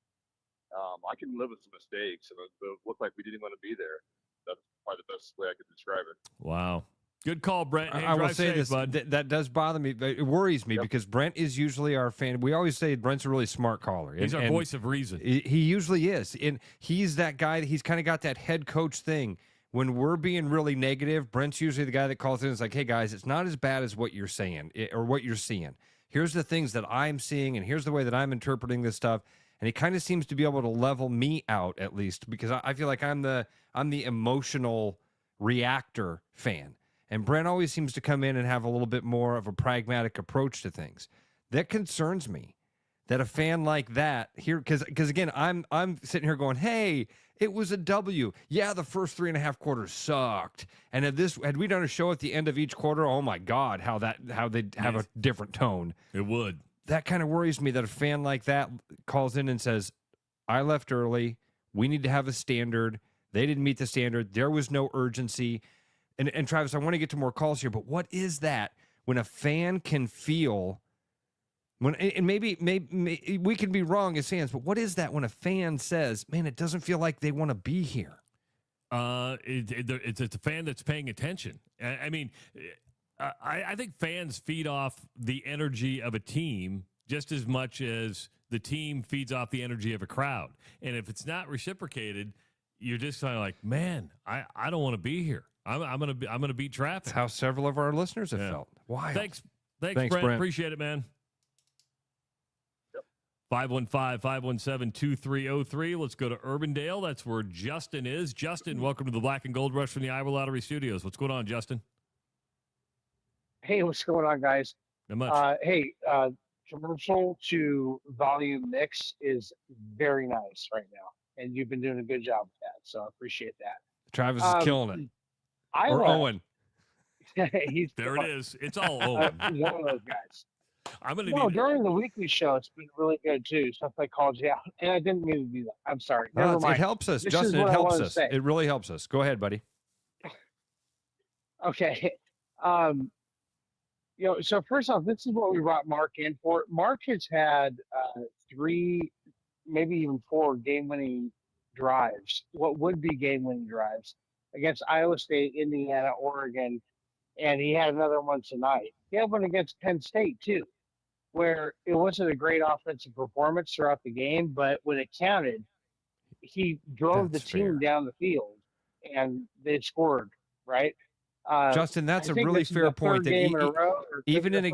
I can live with some mistakes. And it looked like we didn't want to be there. That's probably the best way I could describe it. Wow. Good call, Brent. Hey, I will say safe, this, bud. that does bother me. It worries me because Brent is usually our fan. We always say Brent's a really smart caller. He's our voice of reason. He usually is. And he's that guy, he's kind of got that head coach thing. When we're being really negative, Brent's usually the guy that calls in and is like, hey, guys, it's not as bad as what you're saying or what you're seeing. Here's the things that I'm seeing, and here's the way that I'm interpreting this stuff. And he kind of seems to be able to level me out, at least, because I feel like I'm the emotional reactor fan. And Brent always seems to come in and have a little bit more of a pragmatic approach to things. That concerns me. That a fan like that here, because again, I'm sitting here going, hey, it was a W. Yeah, the first 3.5 quarters sucked. And had we done a show at the end of each quarter, oh my God, how they'd have a different tone. It would. That kind of worries me that a fan like that calls in and says, I left early. We need to have a standard. They didn't meet the standard. There was no urgency. And Travis, I want to get to more calls here, but what is that when a fan can feel and maybe we can be wrong as fans, but what is that when a fan says, man, it doesn't feel like they want to be here? It's a fan that's paying attention. I mean, I think fans feed off the energy of a team just as much as the team feeds off the energy of a crowd. And if it's not reciprocated, you're just kind of like, man, I don't want to be here. I'm gonna beat traffic. That's how several of our listeners have felt. Why? Thanks, Brent. Appreciate it, man. 515-517-2303. Let's go to Urbandale. That's where Justin is. Justin, welcome to the Black and Gold Rush from the Iowa Lottery Studios. What's going on, Justin? Hey, what's going on, guys? Not much. Commercial to volume mix is very nice right now, and you've been doing a good job with that, so I appreciate that. Travis is killing it. Or Owen. There it is. It's all Owen. One of those guys. During the weekly show, it's been really good too. Stuff I called you out, and I didn't mean to do that. I'm sorry. Never mind. It helps us, Justin. It helps us. It really helps us. Go ahead, buddy. Okay. So first off, this is what we brought Mark in for. Mark has had 3, maybe even 4 game-winning drives. What would be game-winning drives against Iowa State, Indiana, Oregon, and he had another one tonight. He had one against Penn State too, where it wasn't a great offensive performance throughout the game, but when it counted, he drove the team down the field and they scored, right? Justin, that's a really fair point. That even in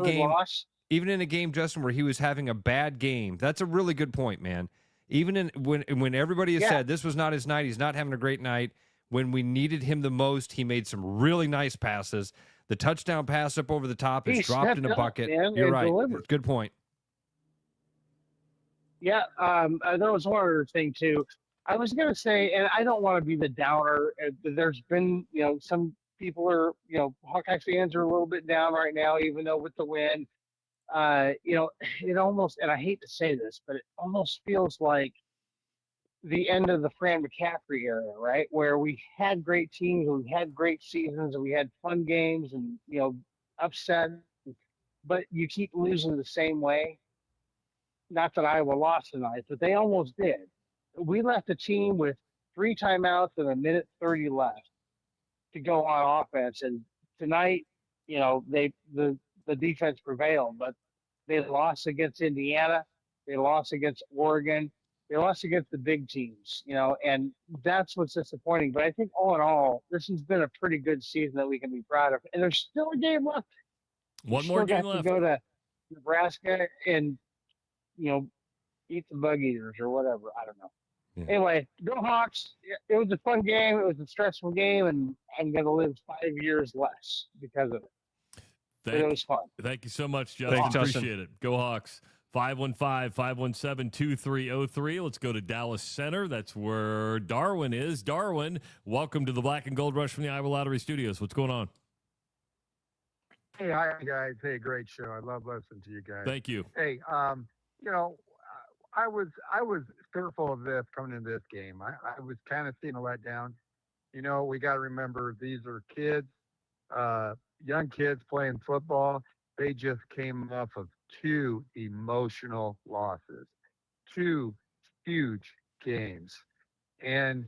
a game, Justin, where he was having a bad game, that's a really good point, man. Even when everybody has said this was not his night, he's not having a great night. When we needed him the most, he made some really nice passes. The touchdown pass up over the top is dropped in a bucket. You're right. Good point. Yeah, there was one other thing too. I was going to say, and I don't want to be the downer. There's been, some people are, Hawkeye fans are a little bit down right now, even though with the win, it almost, and I hate to say this, but it almost feels like the end of the Fran McCaffrey era, right? Where we had great teams, we had great seasons, and we had fun games and, upset, but you keep losing the same way. Not that Iowa lost tonight, but they almost did. We left a team with 3 timeouts and 1:30 left to go on offense. And tonight, the defense prevailed, but they lost against Indiana. They lost against Oregon. They lost against the big teams, and that's what's disappointing. But I think all in all, this has been a pretty good season that we can be proud of. And there's still a game left. One more game left. To go to Nebraska and, eat the bug eaters or whatever. I don't know. Yeah. Anyway, go Hawks. It was a fun game. It was a stressful game, and I'm going to live 5 years less because of it. It was fun. Thank you so much, Justin. Thanks, Justin. Appreciate it. Go Hawks. 515-517-2303. Let's go to Dallas Center. That's where Darwin is. Darwin, welcome to the Black and Gold Rush from the Iowa Lottery Studios. What's going on? Hey, hi, guys. Hey, great show. I love listening to you guys. Thank you. Hey, I was fearful of this coming into this game. I was kind of seeing a letdown. We got to remember these are kids, young kids playing football. They just came off of 2 emotional losses, 2 huge games. And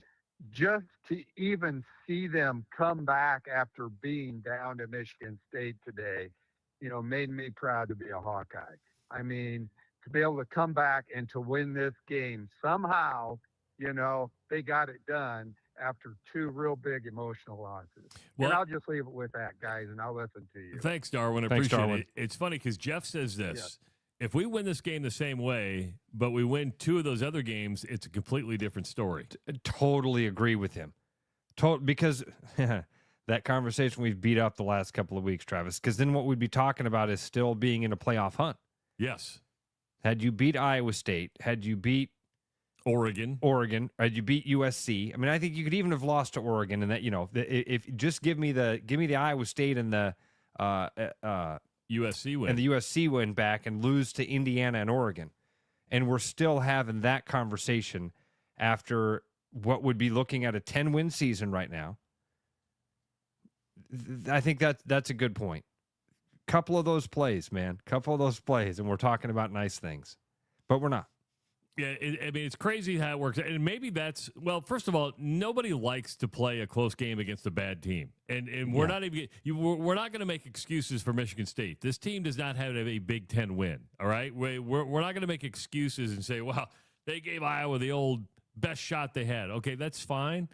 just to even see them come back after being down to Michigan State today, made me proud to be a Hawkeye. I mean, to be able to come back and to win this game somehow, they got it done after 2 real big emotional losses. Well, and I'll just leave it with that, guys, and I'll listen to you. Thanks, Darwin. Appreciate it. It's funny because Jeff says this. Yes. If we win this game the same way, but we win 2 of those other games, it's a completely different story. Totally agree with him. Because That conversation we've beat up the last couple of weeks, Travis, because then what we'd be talking about is still being in a playoff hunt. Yes. Had you beat Iowa State, had you beat Oregon, had you beat USC, I mean, I think you could even have lost to Oregon, and that, if just give me the Iowa State and the USC win and the USC win back and lose to Indiana and Oregon, and we're still having that conversation after what would be looking at a 10-win season right now. I think that's a good point. Couple of those plays, man. Couple of those plays, and we're talking about nice things. But we're not. Yeah, I mean, it's crazy how it works. And maybe that's, well, first of all, nobody likes to play a close game against a bad team. And we're not even, we're not going to make excuses for Michigan State. This team does not have a Big Ten win, all right? We're not going to make excuses and say, well, they gave Iowa the old best shot they had. Okay, that's fine.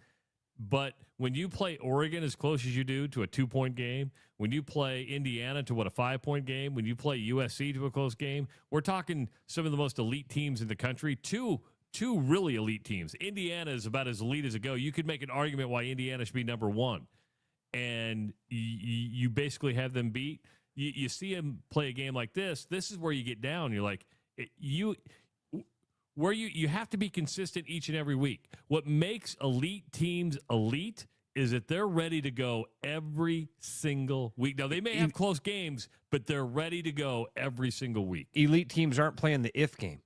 But when you play Oregon as close as you do to a 2-point game, when you play Indiana to a 5-point game, when you play USC to a close game, we're talking some of the most elite teams in the country. Two really elite teams. Indiana is about as elite as it go. You could make an argument why Indiana should be number one, and you basically have them beat. You see them play a game like this. This is where you get down. You're like you have to be consistent each and every week. What makes elite teams elite is that they're ready to go every single week. Now, they may have close games, but they're ready to go every single week. Elite teams aren't playing the if game.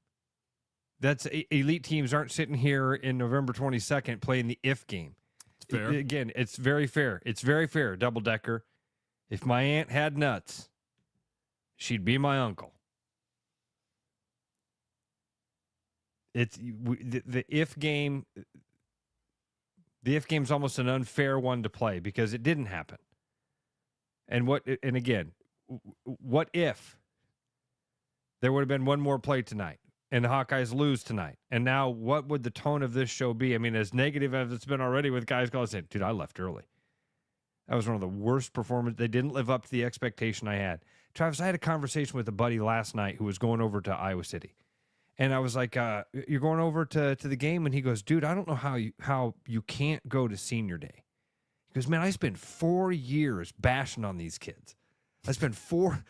Elite teams aren't sitting here in November 22nd playing the if game. It's fair. Again, it's very fair. It's very fair, double decker. If my aunt had nuts, she'd be my uncle. It's the if game. The if game's almost an unfair one to play because it didn't happen. And again, what if there would have been one more play tonight and the Hawkeyes lose tonight? And now what would the tone of this show be? I mean, as negative as it's been already with guys calling saying, dude, I left early. That was one of the worst performances. They didn't live up to the expectation I had. Travis, I had a conversation with a buddy last night who was going over to Iowa City. And I was like, you're going over to the game? And he goes, dude, I don't know how you can't go to senior day. He goes, man, I spent 4 years bashing on these kids. I spent 4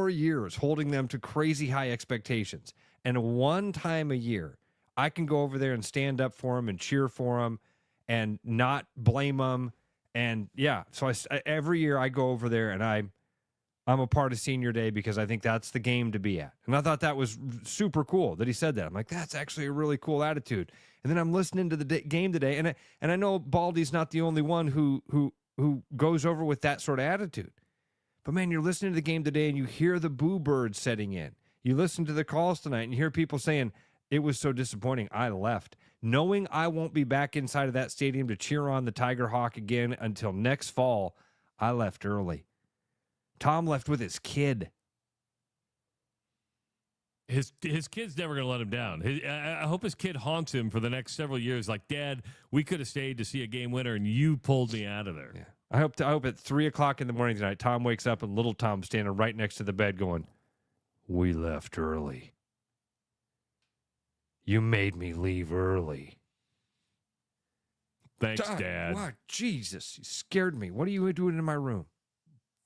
years holding them to crazy high expectations. And one time a year, I can go over there and stand up for them and cheer for them and not blame them. And yeah, so every year I go over there and I'm a part of senior day because I think that's the game to be at. And I thought that was super cool that he said that. I'm like, that's actually a really cool attitude. And then I'm listening to the game today, and I know Baldy's not the only one who goes over with that sort of attitude. But man, you're listening to the game today and you hear the boo birds setting in. You listen to the calls tonight and you hear people saying, it was so disappointing, I left. Knowing I won't be back inside of that stadium to cheer on the Tiger Hawk again until next fall, I left early. Tom left with his kid. His kid's never going to let him down. I hope his kid haunts him for the next several years. Like, Dad, we could have stayed to see a game winner, and you pulled me out of there. Yeah. I hope at 3:00 in the morning tonight, Tom wakes up and little Tom's standing right next to the bed going, we left early. You made me leave early. Thanks, Dad. Wow, Jesus, you scared me. What are you doing in my room?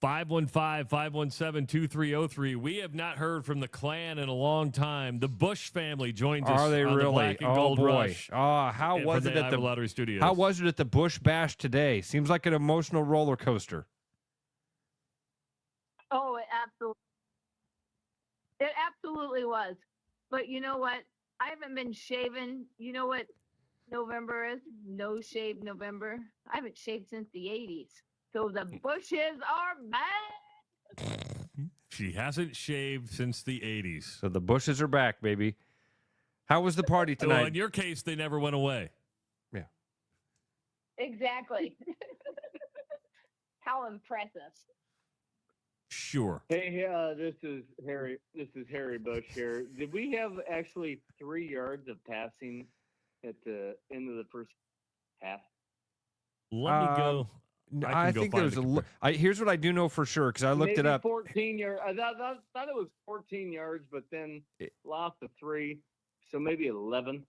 515-517-2303. We have not heard from the Klan in a long time. The Bush family joins us. Are they on really? The Black and Gold boy. Rush. Oh, how was it at the Lottery Studios? How was it at the Bush Bash today? Seems like an emotional roller coaster. Oh, it absolutely was. But you know what? I haven't been shaving. You know what November is? No shave November. I haven't shaved since the 80s. So the bushes are back. She hasn't shaved since the 80s. So the bushes are back, baby. How was the party tonight? Well, in your case, they never went away. Yeah. Exactly. How impressive. Sure. Hey, this is Harry. This is Harry Bush here. Did we have actually 3 yards of passing at the end of the first half? Let me go. I think there was here's what I do know for sure because I looked it up. 14 yards. I thought it was 14 yards, but then lost to 3, so maybe 11.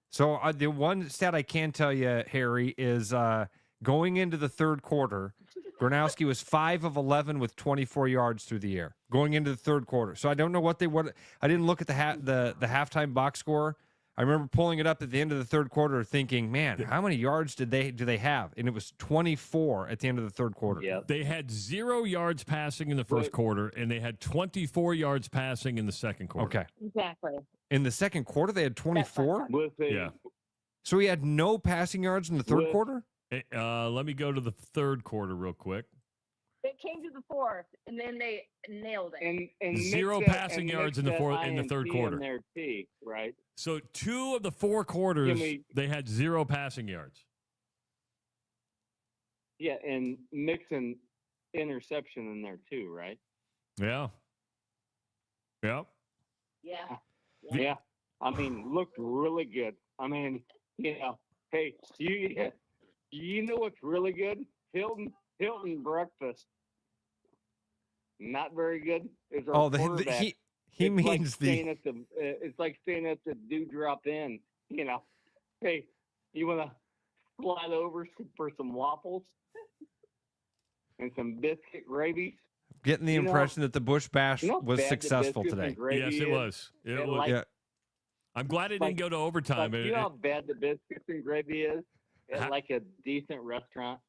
So the one stat I can tell you, Harry, is Going into the third quarter, Gronowski was 5 of 11 with 24 yards through the air. Going into the third quarter, so I don't know what I didn't look at the halftime box score. I remember pulling it up at the end of the third quarter, thinking, "Man, how many yards do they have?" And it was 24 at the end of the third quarter. Yeah, they had 0 yards passing in the first quarter, and they had 24 yards passing in the second quarter. Okay. Exactly. In the second quarter, they had 24. Yeah. So he had no passing yards in the third quarter. Let me go to the third quarter real quick. They came to the fourth, and then they nailed it. And 0 passing yards in the third quarter. In there too, right? So 2 of the 4 quarters, they had 0 passing yards. Yeah, and mixing interception in there too, right? Yeah. Yep. Yeah. Yeah. I mean, looked really good. I mean, hey, you know what's really good? Hilton breakfast. Not very good. Is our quarterback. He means it's like staying at the Dewdrop Inn. Hey, you want to slide over for some waffles and some biscuit gravy? Getting the impression that the Bush Bash was successful today. Yes, it was. It was. Yeah. I'm glad it didn't go to overtime. You know how bad the biscuits and gravy is at like a decent restaurant?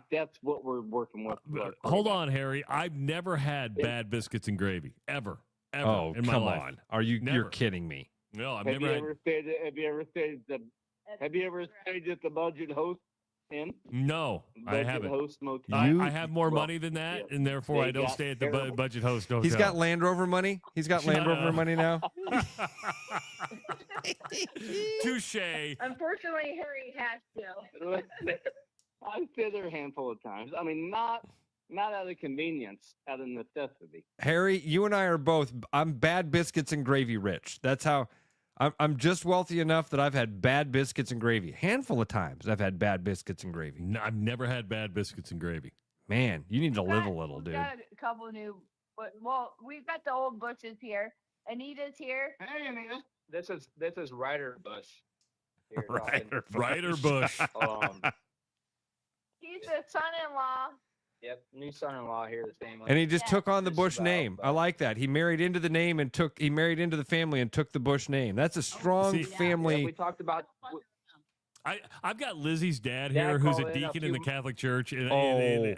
That's what we're working with. Hold on, Harry. I've never had bad biscuits and gravy ever Oh, in my come life. on! You're kidding me? No, I've Have never you had. ever stayed at the Budget Host Inn? No, I Budget haven't. Host Motel. I have more money than that, and therefore I don't stay at the Budget Host Hotel. He's got Land Rover money. He's got Land Rover money now. Touche. Unfortunately, Harry has to. I've stayed there a handful of times. I mean, not out of convenience, out of necessity. Harry, you and I are both. I'm bad biscuits and gravy rich. That's how. I'm just wealthy enough that I've had bad biscuits and gravy. A handful of times I've had bad biscuits and gravy. No, I've never had bad biscuits and gravy. Man, you need to live a little, We've dude. got a couple new, we've got the old Bushes here. Anita's here. Hey, Anita. This is Ryder Bush. Here, Ryder Bush. He's the son-in-law. Yep, new son-in-law here, the family. And he just took on the Bush name. I like that. He married into the name and he married into the family and took the Bush name. That's a strong family. Yeah, we talked about. I've got Lizzie's dad here, who's a deacon in the Catholic Church. And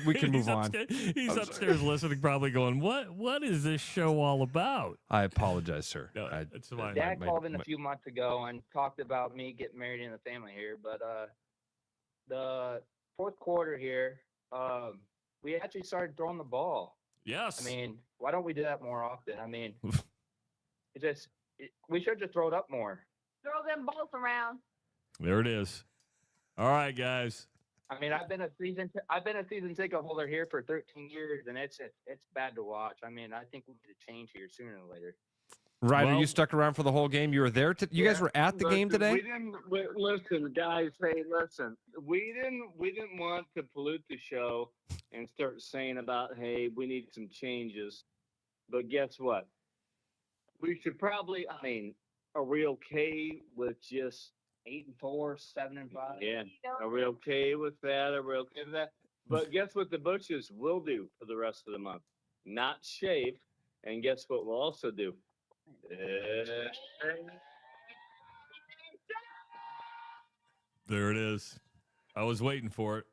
we can move on. He's upstairs listening, probably going, "What is this show all about?" I apologize, sir. No, it's fine. Dad called in a few months ago and talked about me getting married in the family here, but the fourth quarter here, we actually started throwing the ball. Yes. I mean, why don't we do that more often? I mean, we should just throw it up more. Throw them both around. There it is. All right, guys. I mean, I've been a season ticket holder here for 13 years, and it's bad to watch. I mean, I think we need to change here sooner or later. Ryder, you stuck around for the whole game. You were there. You guys were at the game today. We didn't listen, guys. Hey, listen. We didn't want to pollute the show and start saying about, hey, we need some changes. But guess what? We should probably. I mean, are we okay with just 8-4, 7-5? Yeah. Are we okay with that? Are we okay with that? But guess what the Bushes will do for the rest of the month? Not shave. And guess what we'll also do? There it is. I was waiting for it.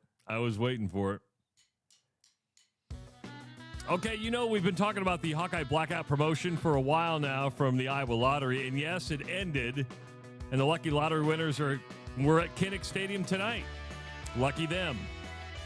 Okay, we've been talking about the Hawkeye Blackout promotion for a while now from the Iowa Lottery, and yes, it ended, and the lucky lottery winners were at Kinnick Stadium tonight. Lucky them.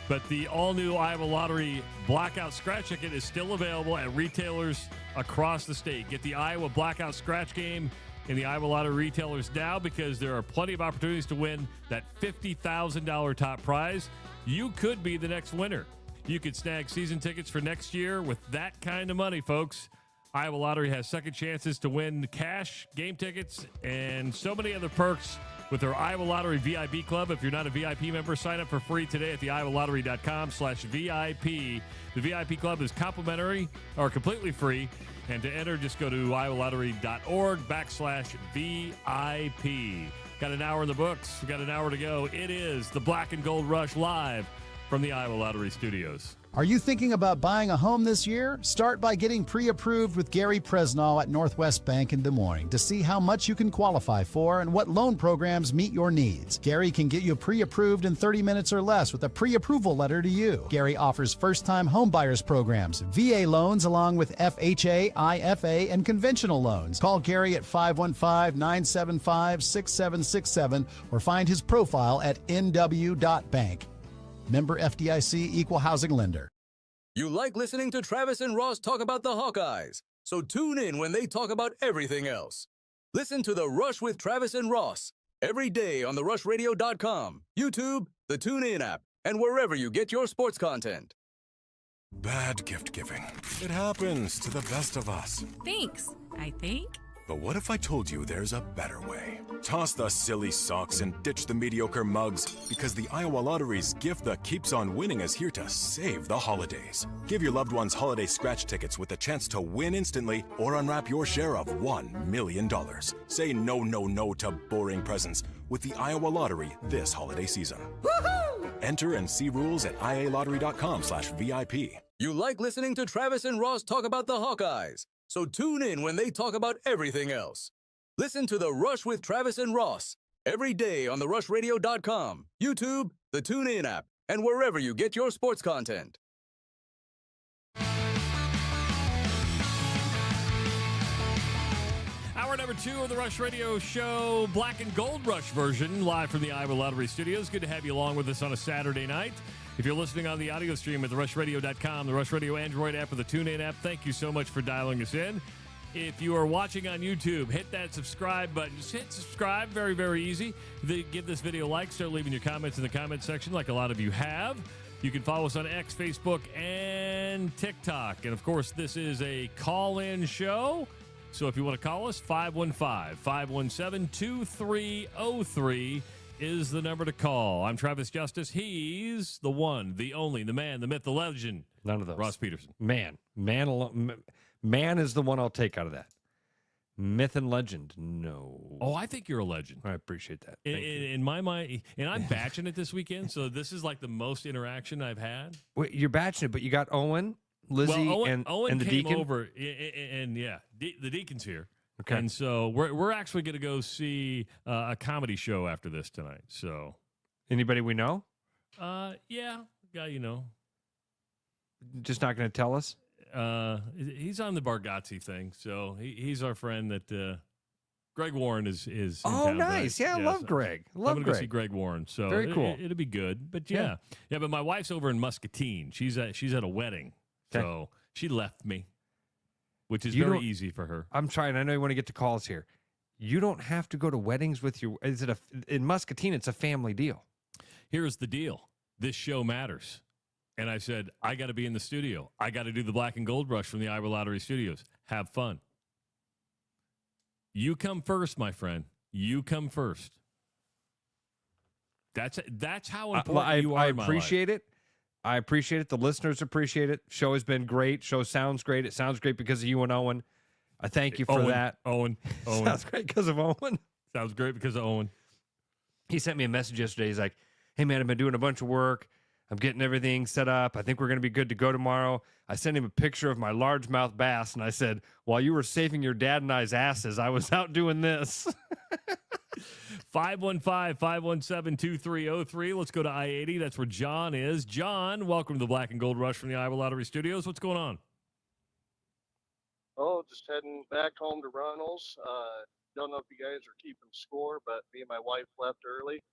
But the all-new Iowa Lottery Blackout Scratch Ticket is still available at retailers across the state. Get the Iowa Blackout Scratch Game in the Iowa Lottery retailers now, because there are plenty of opportunities to win that $50,000 top prize. You could be the next winner. You could snag season tickets for next year with that kind of money, folks. Iowa Lottery has second chances to win cash, game tickets, and so many other perks with their Iowa Lottery VIP Club. If you're not a VIP member, sign up for free today at the iowalottery.com/VIP. The VIP Club is complimentary or completely free. And to enter, just go to iowalottery.org/VIP. Got an hour in the books. We got an hour to go. It is the Black and Gold Rush live from the Iowa Lottery Studios. Are you thinking about buying a home this year? Start by getting pre-approved with Gary Presnall at Northwest Bank in Des Moines to see how much you can qualify for and what loan programs meet your needs. Gary can get you pre-approved in 30 minutes or less with a pre-approval letter to you. Gary offers first-time homebuyers programs, VA loans along with FHA, IFA, and conventional loans. Call Gary at 515-975-6767 or find his profile at nw.bank. Member FDIC, Equal Housing Lender. You like listening to Travis and Ross talk about the Hawkeyes, so tune in when they talk about everything else. Listen to The Rush with Travis and Ross every day on therushradio.com, YouTube, the TuneIn app, and wherever you get your sports content. Bad gift giving. It happens to the best of us. Thanks, I think. But what if I told you there's a better way? Toss the silly socks and ditch the mediocre mugs, because the Iowa Lottery's gift that keeps on winning is here to save the holidays. Give your loved ones holiday scratch tickets with a chance to win instantly or unwrap your share of $1 million. Say no, no, no to boring presents with the Iowa Lottery this holiday season. Woohoo! Enter and see rules at ialottery.com/VIP. You like listening to Travis and Ross talk about the Hawkeyes, so tune in when they talk about everything else. Listen to The Rush with Travis and Ross every day on therushradio.com, YouTube, the TuneIn app, and wherever you get your sports content. Hour number 2 of the Rush Radio Show, Black and Gold Rush version, live from the Iowa Lottery Studios. Good to have you along with us on a Saturday night. If you're listening on the audio stream at therushradio.com, the Rush Radio Android app, or the TuneIn app, thank you so much for dialing us in. If you are watching on YouTube, hit that subscribe button. Just hit subscribe. Very, very easy. Give this video a like. Start leaving your comments in the comment section like a lot of you have. You can follow us on X, Facebook, and TikTok. And, of course, this is a call-in show. So if you want to call us, 515-517-2303 is the number to call. I'm Travis Justice. He's the one, the only, the man, the myth, the legend. None of those. Ross Peterson. Man is the one I'll take out of that. Myth and legend, no. Oh, I think you're a legend. I appreciate that. In my mind, and I'm batching it this weekend, so this is like the most interaction I've had. Wait, you're batching it, but you got Owen, Lizzie, Owen and the came deacon? over, and yeah, the deacon's here. Okay. And so we're actually going to go see a comedy show after this tonight. So, anybody we know? Yeah, guy you know. Just not going to tell us? He's on the Bargatze thing, so he's our friend that Greg Warren is in Oh, town nice. tonight. Yeah, I love Greg. I'm going to go see Greg Warren. So very cool. It'll be good. But yeah. But my wife's over in Muscatine. She's at a wedding. Okay. So she left me, which is very easy for her. I'm trying. I know you want to get to calls here. You don't have to go to weddings with your. In Muscatine? It's a family deal. Here's the deal. This show matters. And I said, I got to be in the studio. I got to do the Black and Gold Rush from the Iowa Lottery Studios. Have fun. You come first, my friend. You come first. That's how important you are. I in my appreciate life. it. I appreciate it. The listeners appreciate it. Show has been great. Show sounds great. It sounds great because of you and Owen. I thank you for that. Owen. Sounds great because of Owen. Sounds great because of Owen. He sent me a message yesterday. He's like, hey, man, I've been doing a bunch of work. I'm getting everything set up. I think we're going to be good to go tomorrow. I sent him a picture of my largemouth bass, and I said, while you were saving your dad and I's asses, I was out doing this. 515-517-2303. Let's go to I-80. That's where John is. John, welcome to the Black and Gold Rush from the Iowa Lottery Studios. What's going on? Oh, just heading back home to Runnels. Don't know if you guys are keeping score, but me and my wife left early.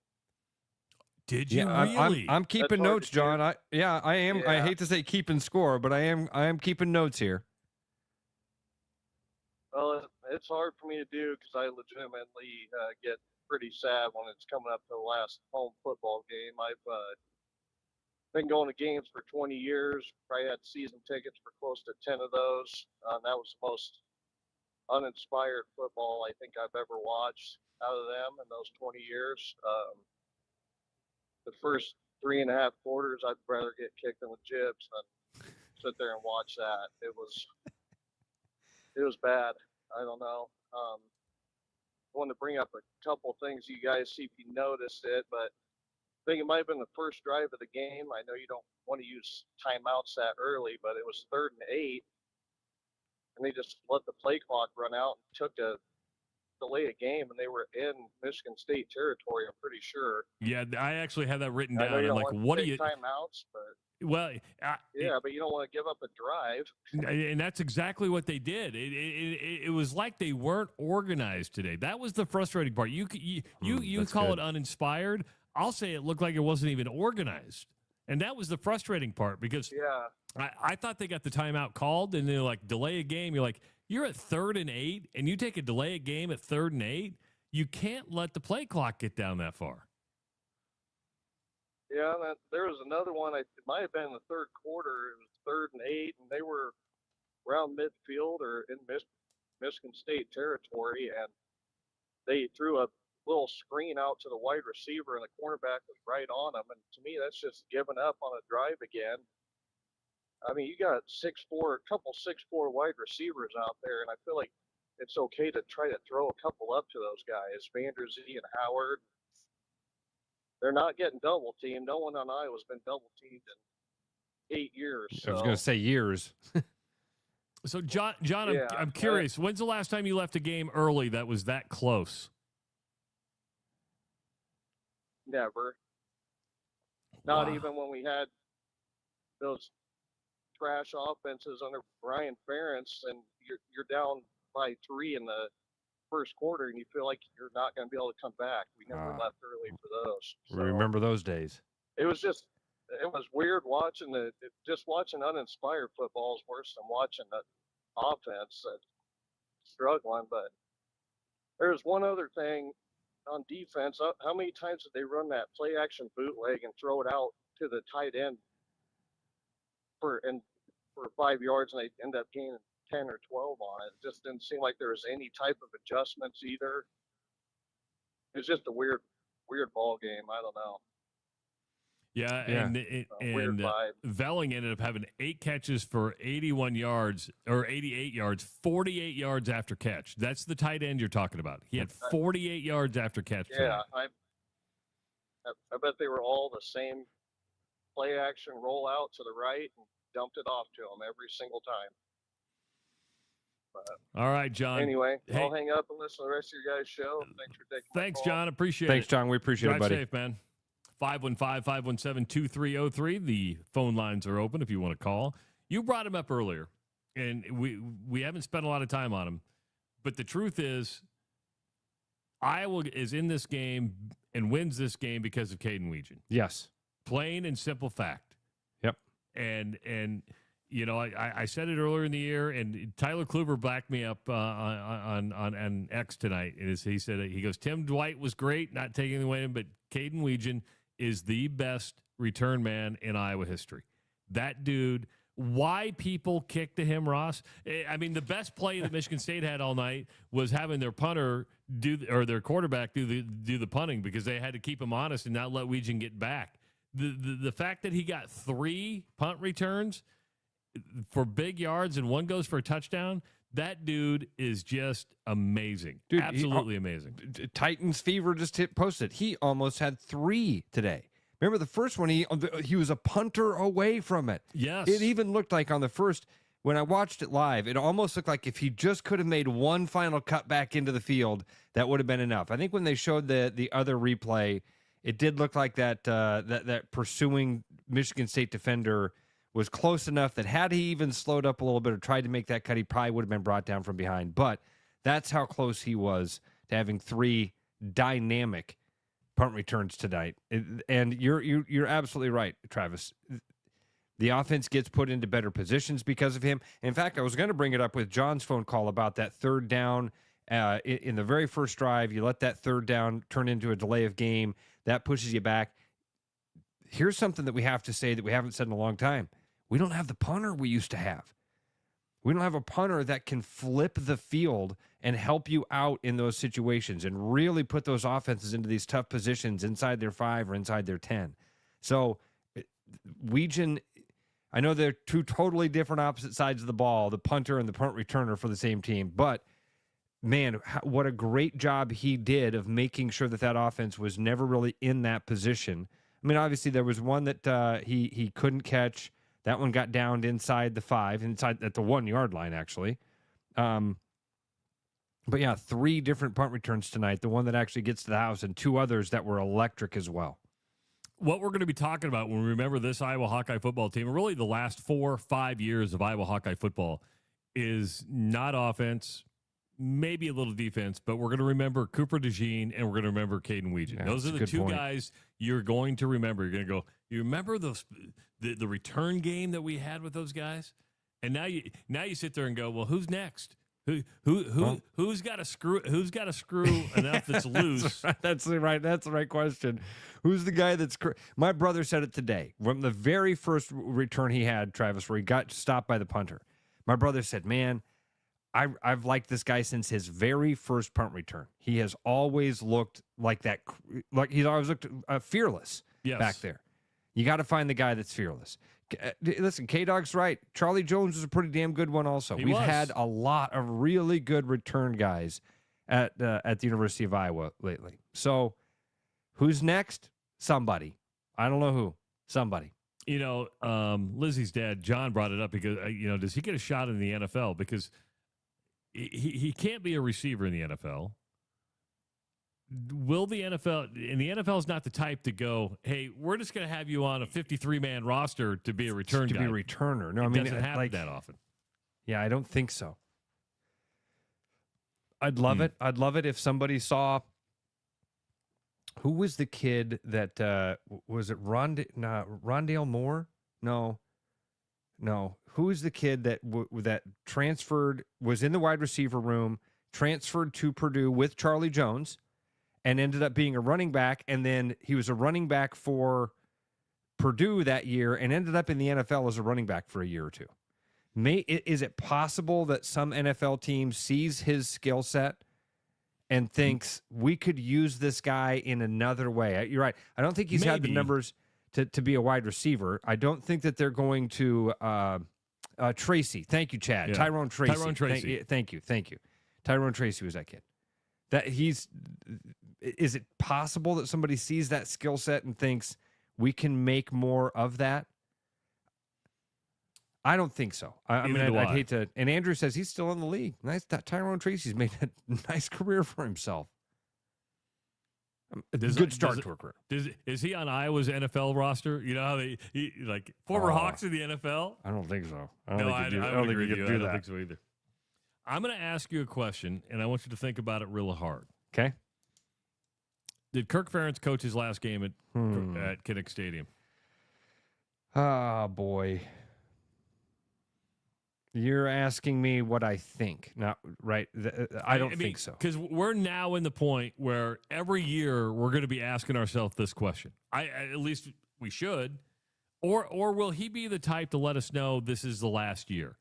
Did you really? I'm keeping notes, John. I am. Yeah. I hate to say keeping score, but I am keeping notes here. Well, it's hard for me to do because I legitimately get pretty sad when it's coming up to the last home football game. I've been going to games for 20 years. Probably had season tickets for close to 10 of those. That was the most uninspired football I think I've ever watched out of them in those 20 years. The first 3.5 quarters, I'd rather get kicked in the jibs than sit there and watch that. It was bad. I don't know. want to bring up a couple things you guys see if you noticed it, but I think it might have been the first drive of the game. I know you don't want to use timeouts that early, but it was 3rd and 8, and they just let the play clock run out and took a delay a game, and they were in Michigan State territory. I'm pretty sure. Yeah, I actually had that written I know down. you I'm don't like, want what to do you? take timeouts, but Well, but you don't want to give up a drive. and that's exactly what they did. It was like they weren't organized today. That was the frustrating part. You call it uninspired. I'll say it looked like it wasn't even organized, and that was the frustrating part because I thought they got the timeout called, and they're like delay a game. You're like, you're at 3rd and 8, and you take a delay a game at 3rd and 8. You can't let the play clock get down that far. Yeah, there was another one. It might have been in the 3rd quarter. It was 3rd and 8, and they were around midfield or in Michigan State territory, and they threw a little screen out to the wide receiver, and the cornerback was right on him. And to me, that's just giving up on a drive again. I mean, you got 6'4", a couple 6'4" wide receivers out there, and I feel like it's okay to try to throw a couple up to those guys, Vanderzee and Howard. They're not getting double teamed. No one on Iowa's been double teamed in 8 years. So. I was going to say years. So, John, I'm curious. When's the last time you left a game early that was that close? Never. Not even when we had those trash offenses under Brian Ferentz, and you're down by 3 in the first quarter, and you feel like you're not going to be able to come back. We never left early for those. So. Remember those days. It was weird watching just watching uninspired football is worse than watching the offense struggling. But there's one other thing on defense. How many times did they run that play action bootleg and throw it out to the tight end for 5 yards, and they end up gaining 10 or 12 on it? It just didn't seem like there was any type of adjustments either. It was just a weird ball game. I don't know. Yeah. And Velling ended up having 8 catches for 81 yards or 88 yards, 48 yards after catch. That's the tight end you're talking about. He had 48 yards after catch. Yeah, I bet they were all the same play action rollout to the right and dumped it off to him every single time. But all right, John. Anyway, I'll hang up and listen to the rest of your guys' show. Thanks for taking my call. John. Appreciate it. Thanks, John. We appreciate it, buddy. Drive safe, man. 515-517-2303. The phone lines are open if you want to call. You brought him up earlier, and we haven't spent a lot of time on him. But the truth is, Iowa is in this game and wins this game because of Caden Weegan. Yes. Plain and simple fact. Yep. And you know, I said it earlier in the year, and Tyler Kluber backed me up on X tonight. And he goes, Tim Dwight was great, not taking away him, but Caden Weegan is the best return man in Iowa history. That dude, why people kick to him, Ross? I mean, the best play that Michigan State had all night was having their punter their quarterback do the punting because they had to keep him honest and not let Weegan get back. The fact that he got 3 punt returns for big yards and 1 goes for a touchdown, that dude is just amazing. Dude, absolutely amazing. Titans Fever just posted. He almost had 3 today. Remember the first one, he was a punter away from it. Yes. It even looked like on the first, when I watched it live, it almost looked like if he just could have made 1 final cut back into the field, that would have been enough. I think when they showed the other replay, it did look like that pursuing Michigan State defender was close enough that had he even slowed up a little bit or tried to make that cut, he probably would have been brought down from behind. But that's how close he was to having 3 dynamic punt returns tonight. And you're absolutely right, Travis. The offense gets put into better positions because of him. In fact, I was going to bring it up with John's phone call about that 3rd down in the very first drive. You let that 3rd down turn into a delay of game. That pushes you back. Here's something that we have to say that we haven't said in a long time. We don't have the punter we used to have. We don't have a punter that can flip the field and help you out in those situations and really put those offenses into these tough positions inside their 5 or inside their 10. So Weegan, I know they're 2 totally different opposite sides of the ball, the punter and the punt returner for the same team, but man, what a great job he did of making sure that offense was never really in that position. I mean, obviously there was one that he couldn't catch. That one got downed inside the 5, inside at the 1-yard line, actually. But yeah, 3 different punt returns tonight. The one that actually gets to the house, and 2 others that were electric as well. What we're going to be talking about when we remember this Iowa Hawkeye football team, really the last 4 or 5 years of Iowa Hawkeye football, is not offense, maybe a little defense, but we're going to remember Cooper DeJean and we're going to remember Caden Weegan. Yeah, those are the 2 guys you're going to remember. You're going to go, you remember the return game that we had with those guys? And now you sit there and go, well, who's next? Who's got a screw enough that's loose? That's the right question. Who's the guy that's my brother said it today. From the very first return he had, Travis, where he got stopped by the punter. My brother said, "Man, I've liked this guy since his very first punt return. He has always looked like that, like he's always looked fearless back there. You got to find the guy that's fearless." Listen, K-Dog's right. Charlie Jones was a pretty damn good one also. We've had a lot of really good return guys at the University of Iowa lately. So who's next? Somebody. I don't know who. Somebody. You know, Lizzie's dad, John, brought it up because, does he get a shot in the NFL? Because he can't be a receiver in the NFL. Will the NFL, and the NFL is not the type to go, hey, we're just going to have you on a 53-man roster to be a return guy. To be a returner. No, it I mean, doesn't happen that often. Yeah, I don't think so. I'd love it. I'd love it if somebody saw, who was the kid that, was it Rondale Moore? No. Who was the kid that that transferred, was in the wide receiver room, transferred to Purdue with Charlie Jones, and ended up being a running back, and then he was a running back for Purdue that year and ended up in the NFL as a running back for a year or 2. Is it possible that some NFL team sees his skill set and thinks we could use this guy in another way? You're right. I don't think he's had the numbers to be a wide receiver. I don't think that they're going to Tracy. Thank you, Chad. Yeah. Tyrone Tracy. Tyrone Tracy. Thank you. Tyrone Tracy was that kid. Is it possible that somebody sees that skill set and thinks we can make more of that? I don't think so. I mean, I'd hate to. And Andrew says he's still in the league. Nice. Tyrone Tracy's made a nice career for himself. Good start to a career. Is he on Iowa's NFL roster? You know how they like former Hawks in the NFL? I don't think so. I don't agree with you. I don't think so either. I'm going to ask you a question, and I want you to think about it real hard. Okay. Did Kirk Ferentz coach his last game at Kinnick Stadium? Oh, boy. You're asking me what I think. Not right. I don't think so. Because we're now in the point where every year we're going to be asking ourselves this question. At least we should. Or will he be the type to let us know this is the last year?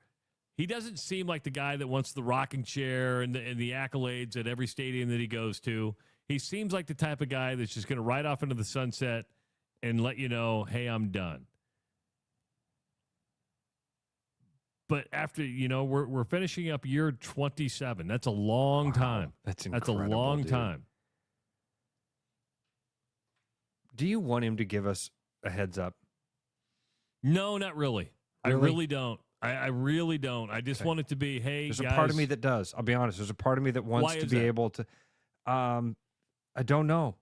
He doesn't seem like the guy that wants the rocking chair and the accolades at every stadium that he goes to. He seems like the type of guy that's just going to ride off into the sunset and let you know, hey, I'm done. But after, we're finishing up year 27. That's a long time. That's incredible. That's a long time. Do you want him to give us a heads up? No, not really. I really don't. I really don't. I just want it to be, hey, There's guys. a part of me that does. I'll be honest. There's a part of me that wants to be able to. I don't know.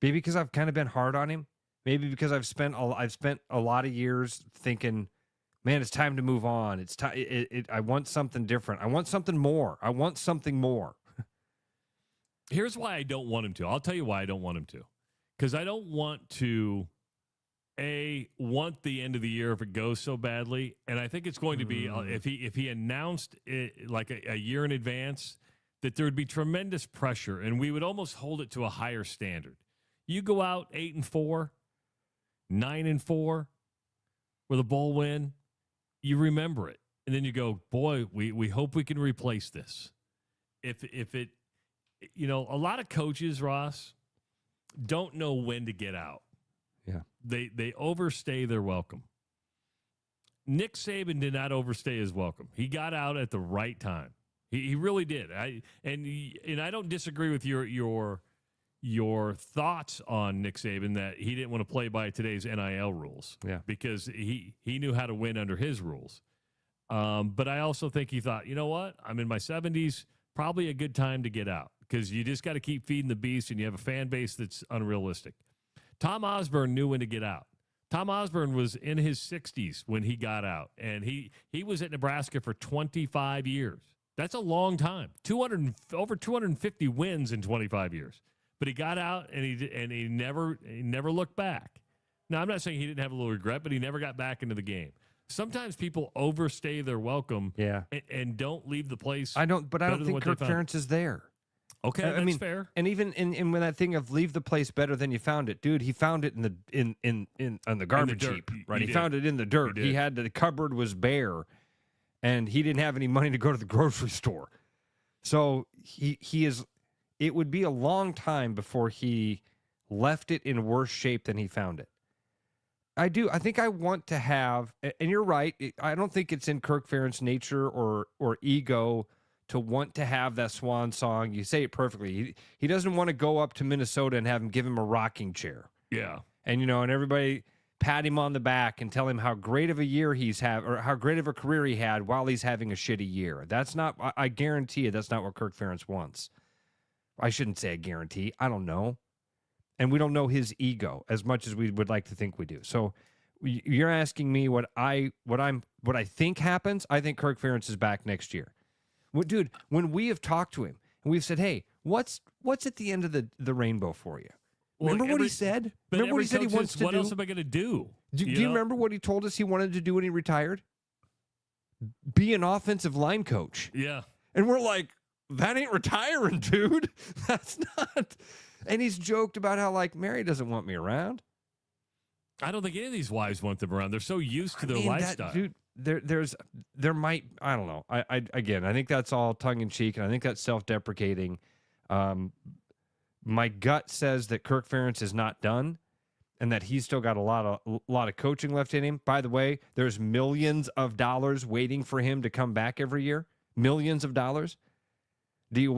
Maybe because I've kind of been hard on him. Maybe because I've spent a lot of years thinking, man, it's time to move on. It's time. I want something different. I want something more. Here's why I don't want him to. I'll tell you why I don't want him to. Because I don't want to, want the end of the year if it goes so badly. And I think it's going to be, if he announced it like a year in advance, that there would be tremendous pressure, and we would almost hold it to a higher standard. You go out 8-4, 9-4 with a bowl win, you remember it, and then you go, boy, we hope we can replace this. If it, a lot of coaches, Ross, don't know when to get out. Yeah, they overstay their welcome. Nick Saban did not overstay his welcome. He got out at the right time. He really did. And I don't disagree with your thoughts on Nick Saban that he didn't want to play by today's NIL rules. Yeah. Because he knew how to win under his rules. But I also think he thought, you know what? I'm in my 70s, probably a good time to get out because you just got to keep feeding the beast and you have a fan base that's unrealistic. Tom Osborne knew when to get out. Tom Osborne was in his 60s when he got out, and he was at Nebraska for 25 years. That's a long time. Over 250 wins in 25 years. But he got out, and he never looked back. Now, I'm not saying he didn't have a little regret, but he never got back into the game. Sometimes people overstay their welcome and don't leave the place. I don't think Kirk Ferentz is there. Okay, that's fair. And even in when that thing of leave the place better than you found it, dude, he found it on the garbage heap, right? He found it in the dirt. He had the cupboard was bare, and he didn't have any money to go to the grocery store. So he is. It would be a long time before he left it in worse shape than he found it. I do. I think I want to have, and you're right. I don't think it's in Kirk Ferentz's nature or ego to want to have that swan song. You say it perfectly. He doesn't want to go up to Minnesota and have him give him a rocking chair. Yeah. And, and everybody pat him on the back and tell him how great of a year he's had or how great of a career he had while he's having a shitty year. That's not, I guarantee you, that's not what Kirk Ferentz wants. I shouldn't say I guarantee. I don't know. And we don't know his ego as much as we would like to think we do. So you're asking me what I think happens. I think Kirk Ferentz is back next year. Well, dude, when we have talked to him and we've said, "Hey, what's at the end of the rainbow for you?" Remember what he said? Remember what he said he wants to do? What else am I going to do? Do you remember what he told us he wanted to do when he retired? Be an offensive line coach. Yeah. And we're like, that ain't retiring, dude. That's not. And he's joked about how, like, Mary doesn't want me around. I don't think any of these wives want them around. They're so used to their lifestyle. Dude, there might, I don't know. I think that's all tongue in cheek, and I think that's self-deprecating. My gut says that Kirk Ferentz is not done, and that he's still got a lot of coaching left in him. By the way, there's millions of dollars waiting for him to come back every year. Millions of dollars.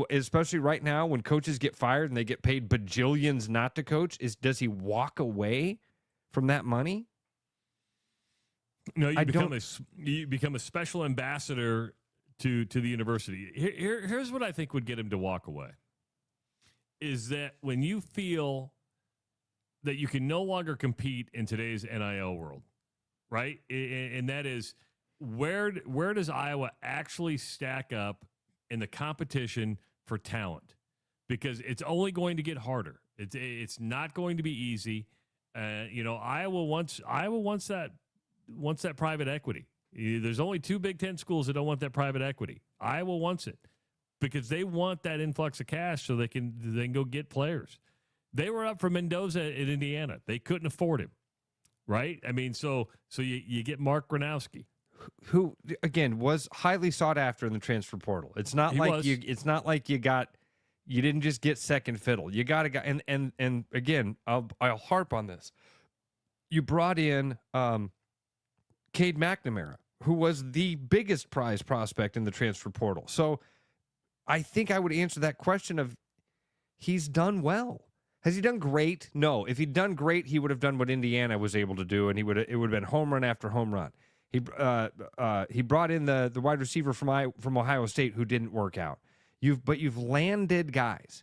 Especially right now when coaches get fired and they get paid bajillions not to coach, does he walk away from that money? No, you become a special ambassador to the university. Here's what I think would get him to walk away. Is that when you feel that you can no longer compete in today's NIL world, right? And that is where does Iowa actually stack up in the competition for talent? Because it's only going to get harder. It's not going to be easy. Iowa wants that private equity. There's only 2 Big Ten schools that don't want that private equity. Iowa wants it because they want that influx of cash so they can go get players. They were up for Mendoza in Indiana. They couldn't afford him, right? I mean, so you get Mark Gronowski, who again was highly sought after in the transfer portal. It's not like you didn't just get second fiddle. You got a guy, and again, I'll harp on this. You brought in Cade McNamara, who was the biggest prize prospect in the transfer portal. So I think I would answer that question of he's done well. Has he done great? No. If he'd done great, he would have done what Indiana was able to do, and it would have been home run after home run. He brought in the wide receiver from Ohio State who didn't work out. You've landed guys.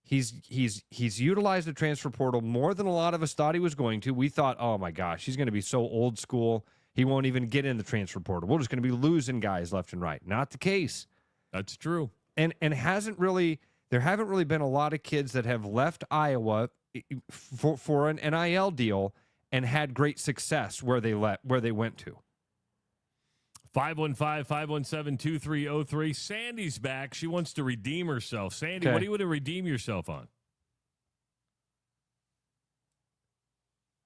He's utilized the transfer portal more than a lot of us thought he was going to. We thought, oh my gosh, he's going to be so old school. He won't even get in the transfer portal. We're just going to be losing guys left and right. Not the case. That's true. And there haven't really been a lot of kids that have left Iowa for an NIL deal and had great success where they went to. 515-517-2303. Sandy's back. She wants to redeem herself. Sandy, What do you want to redeem yourself on?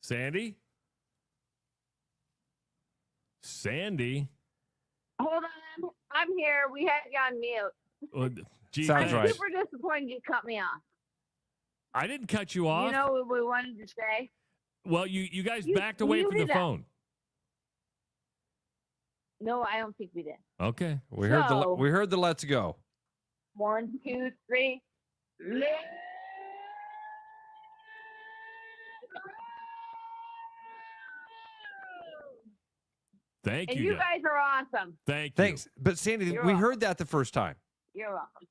Sandy? Sandy? Hold on. I'm here. We had you on mute. Well, Sounds right. I'm super disappointed you cut me off. I didn't cut you off. You know what we wanted to say? Well, you guys backed away from the phone. No, I don't think we did. Okay. We So- heard the let's go. 1, 2, 3. Thank And you. you guys are awesome. Thank you. Thanks. But Sandy, You're we welcome. heard that the first time. You're welcome.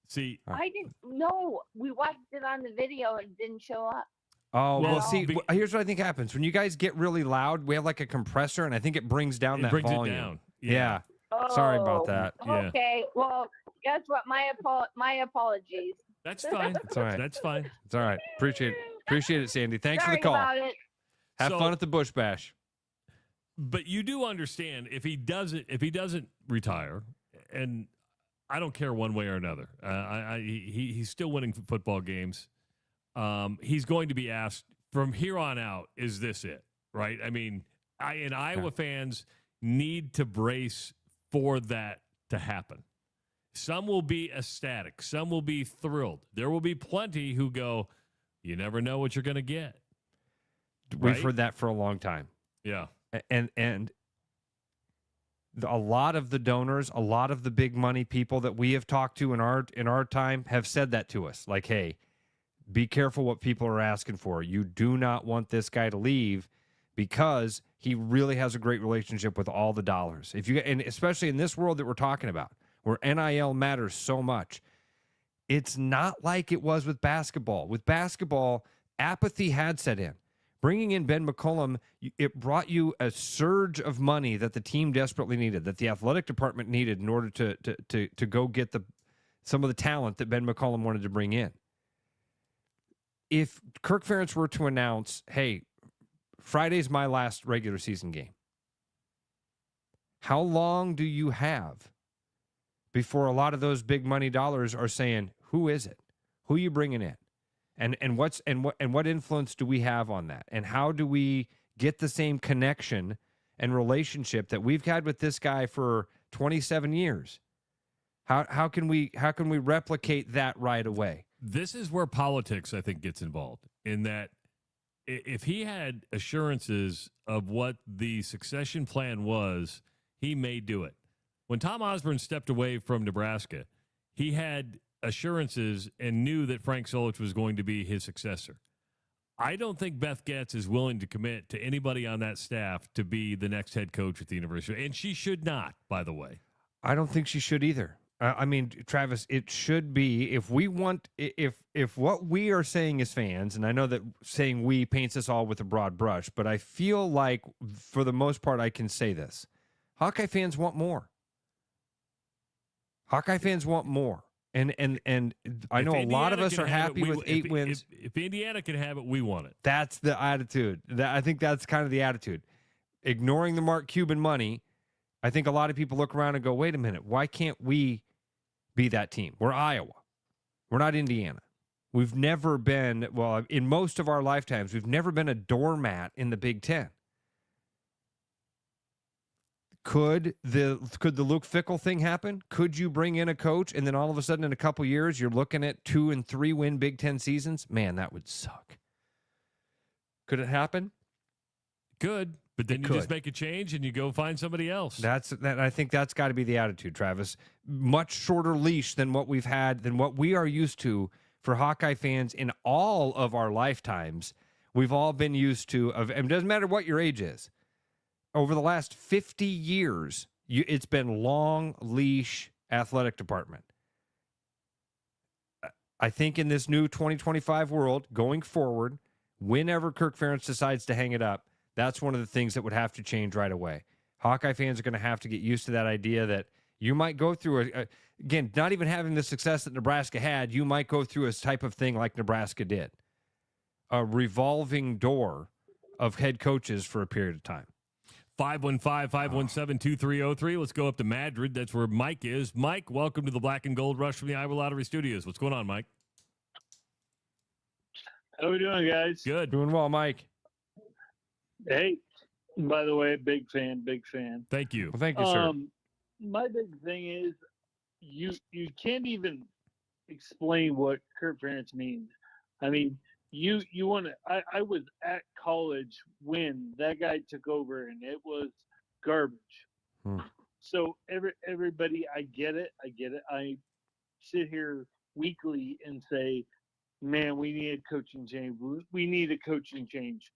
See, I didn't know. We watched it on the video and it didn't show up. Oh, well, Well, see, be- here's what I think happens. When you guys get really loud, we have like a compressor, and I think it brings down It that brings it volume. down. Yeah. Oh, Sorry about that. Yeah. Okay. Well, guess what? My apologies. That's fine. It's all right. That's fine. It's all right. Appreciate it, Sandy. Thanks Sorry for the call. about it. Have So- fun at the Bush Bash. But you do understand if he doesn't retire, and I don't care one way or another. He's still winning football games. He's going to be asked from here on out, is this it? Right? I mean, Iowa fans need to brace for that to happen. Some will be ecstatic. Some will be thrilled. There will be plenty who go, you never know what you're going to get. We've Right? heard that for a long time. Yeah. And a lot of the donors, a lot of the big money people that we have talked to in our time have said that to us. Like, hey, be careful what people are asking for. You do not want this guy to leave because he really has a great relationship with all the dollars. And especially in this world that we're talking about, where NIL matters so much, it's not like it was with basketball. With basketball, apathy had set in. Bringing in Ben McCollum, it brought you a surge of money that the team desperately needed, that the athletic department needed in order to go get some of the talent that Ben McCollum wanted to bring in. If Kirk Ferentz were to announce, hey, Friday's my last regular season game, how long do you have before a lot of those big money dollars are saying, who is it? Who are you bringing in? And what influence do we have on that? And how do we get the same connection and relationship that we've had with this guy for 27 years? How can we replicate that right away? This is where politics, I think, gets involved, in that if he had assurances of what the succession plan was, he may do it. When Tom Osborne stepped away from Nebraska, he had assurances and knew that Frank Solich was going to be his successor. I don't think Beth Getz is willing to commit to anybody on that staff to be the next head coach at the university, and she should not, by the way. I don't think she should either. I mean, Travis, it should be, if what we are saying as fans, and I know that saying we paints us all with a broad brush, but I feel like for the most part I can say this. Hawkeye fans want more. Hawkeye fans want more. And I know a lot of us are happy with 8 wins. If Indiana can have it, we want it. That's the attitude. I think that's kind of the attitude. Ignoring the Mark Cuban money, I think a lot of people look around and go, wait a minute, why can't we be that team? We're Iowa. We're not Indiana. We've never been, well, in most of our lifetimes, we've never been a doormat in the Big Ten. Could the Luke Fickell thing happen? Could you bring in a coach and then all of a sudden in a couple years you're looking at 2 and 3 win Big Ten seasons? Man, that would suck. Could it happen? Good, but then It you could. just make a change and you go find somebody else. I think that's got to be the attitude, Travis. Much shorter leash than what we've had, than what we are used to for Hawkeye fans in all of our lifetimes. We've all been used to, and it doesn't matter what your age is. Over the last 50 years, it's been long leash athletic department. I think in this new 2025 world, going forward, whenever Kirk Ferentz decides to hang it up, that's one of the things that would have to change right away. Hawkeye fans are going to have to get used to that idea that you might go through, again, not even having the success that Nebraska had, you might go through a type of thing like Nebraska did. A revolving door of head coaches for a period of time. 515-517-2303. Let's go up to Madrid. That's where Mike is. Mike, welcome to the Black and Gold Rush from the Iowa Lottery Studios. What's going on, Mike? How are we doing, guys? Good. Doing well, Mike. Hey, by the way, big fan. Thank you. Well, thank you, sir. My big thing is you can't even explain what Kurt Ferentz means. I mean, you want to. I was at college when that guy took over, and it was garbage. Hmm. So everybody, I get it. I sit here weekly and say, man, we need a coaching change. We need a coaching change.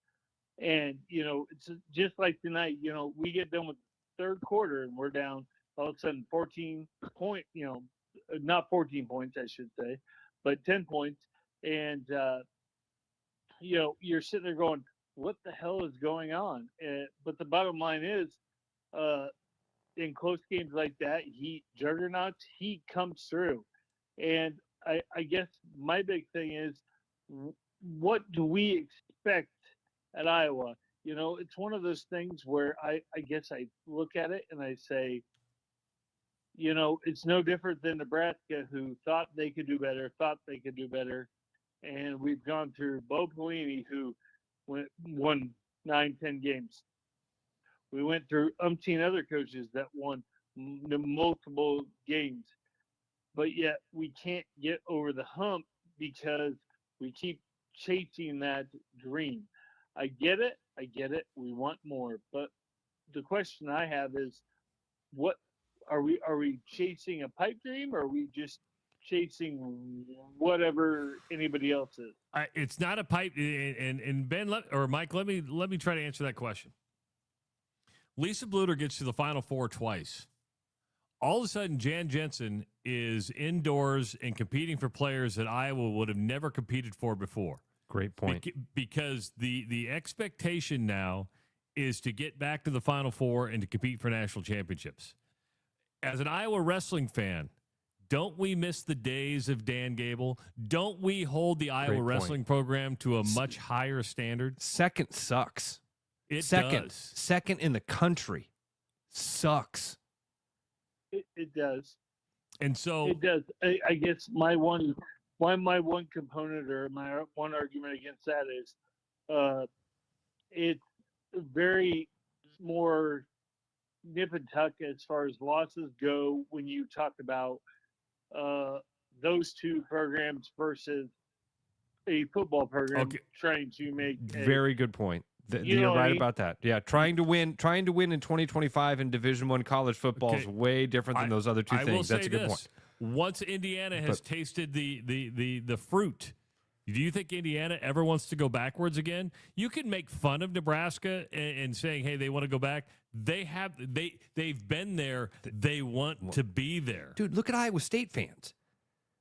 And, it's just like tonight, we get done with the third quarter and we're down all of a sudden 14 point, not 14 points, I should say, but 10 points. And, you're sitting there going, what the hell is going on? But the bottom line is, in close games like that, juggernauts, he comes through. And I guess my big thing is, what do we expect at Iowa? It's one of those things where I guess I look at it and I say, it's no different than Nebraska, who thought they could do better. And we've gone through Bo Pelini, who won 9-10 games. We went through umpteen other coaches that won multiple games. But yet we can't get over the hump because we keep chasing that dream. I get it. We want more. But the question I have is, what are we chasing a pipe dream, or are we just chasing whatever anybody else is? It's not a pipe. And Ben or Mike, let me try to answer that question. Lisa Bluter gets to the Final Four twice. All of a sudden, Jan Jensen is indoors and competing for players that Iowa would have never competed for before. Great point. Because the expectation now is to get back to the Final Four and to compete for national championships. As an Iowa wrestling fan, don't we miss the days of Dan Gable? Don't we hold the Iowa wrestling program to a much higher standard? Second sucks. It does. Second in the country sucks. It does. And so it does. I guess my one component, or my one argument against that is, it's very more nip and tuck as far as losses go when you talk about those two programs versus a football program trying to make very good point. You're right about that. Yeah, trying to win in 2025 in Division I college football is way different than those other two things. That's a good point. Once Indiana has tasted the fruit, do you think Indiana ever wants to go backwards again? You can make fun of Nebraska and saying, hey, they want to go back. They've been there. They want to be there. Dude, look at Iowa State fans.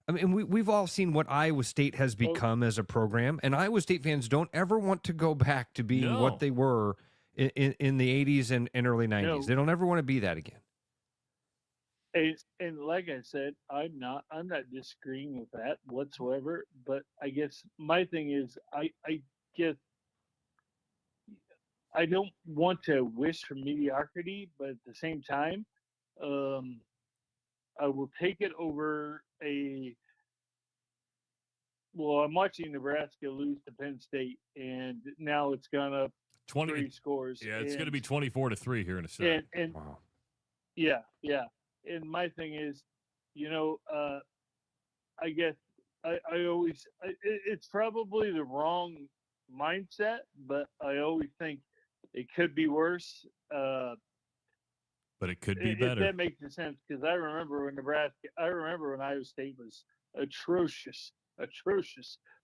I mean, we've all seen what Iowa State has become as a program, and Iowa State fans don't ever want to go back to being what they were in the 80s and early 90s. No. They don't ever want to be that again. And like I said, I'm not disagreeing with that whatsoever. But I guess my thing is, I guess I don't want to wish for mediocrity, but at the same time, I will take it over I'm watching Nebraska lose to Penn State, and now it's gone up 3 scores. Yeah, it's going to be 24-3 here in a second. And wow. Yeah. And my thing is, I guess I always, it's probably the wrong mindset, but I always think it could be worse. But it could be better. If that makes sense, because I remember when Iowa State was atrocious,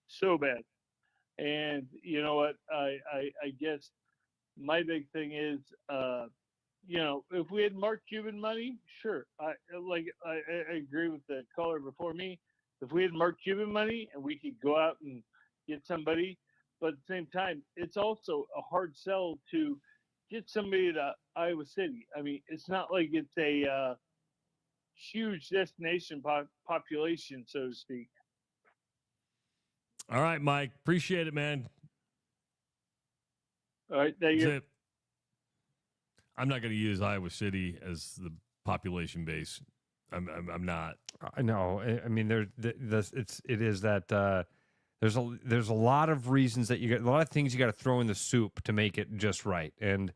so bad. And you know what? I guess my big thing is, if we had Mark Cuban money, sure. I agree with the caller before me. If we had Mark Cuban money and we could go out and get somebody, but at the same time, it's also a hard sell to get somebody to Iowa City. I mean, it's not like it's a huge destination population, so to speak. All right, Mike. Appreciate it, man. All right, thank you. I'm not going to use Iowa City as the population base. I'm not. I know. I mean, there's a lot of reasons that you get, a lot of things you got to throw in the soup to make it just right, and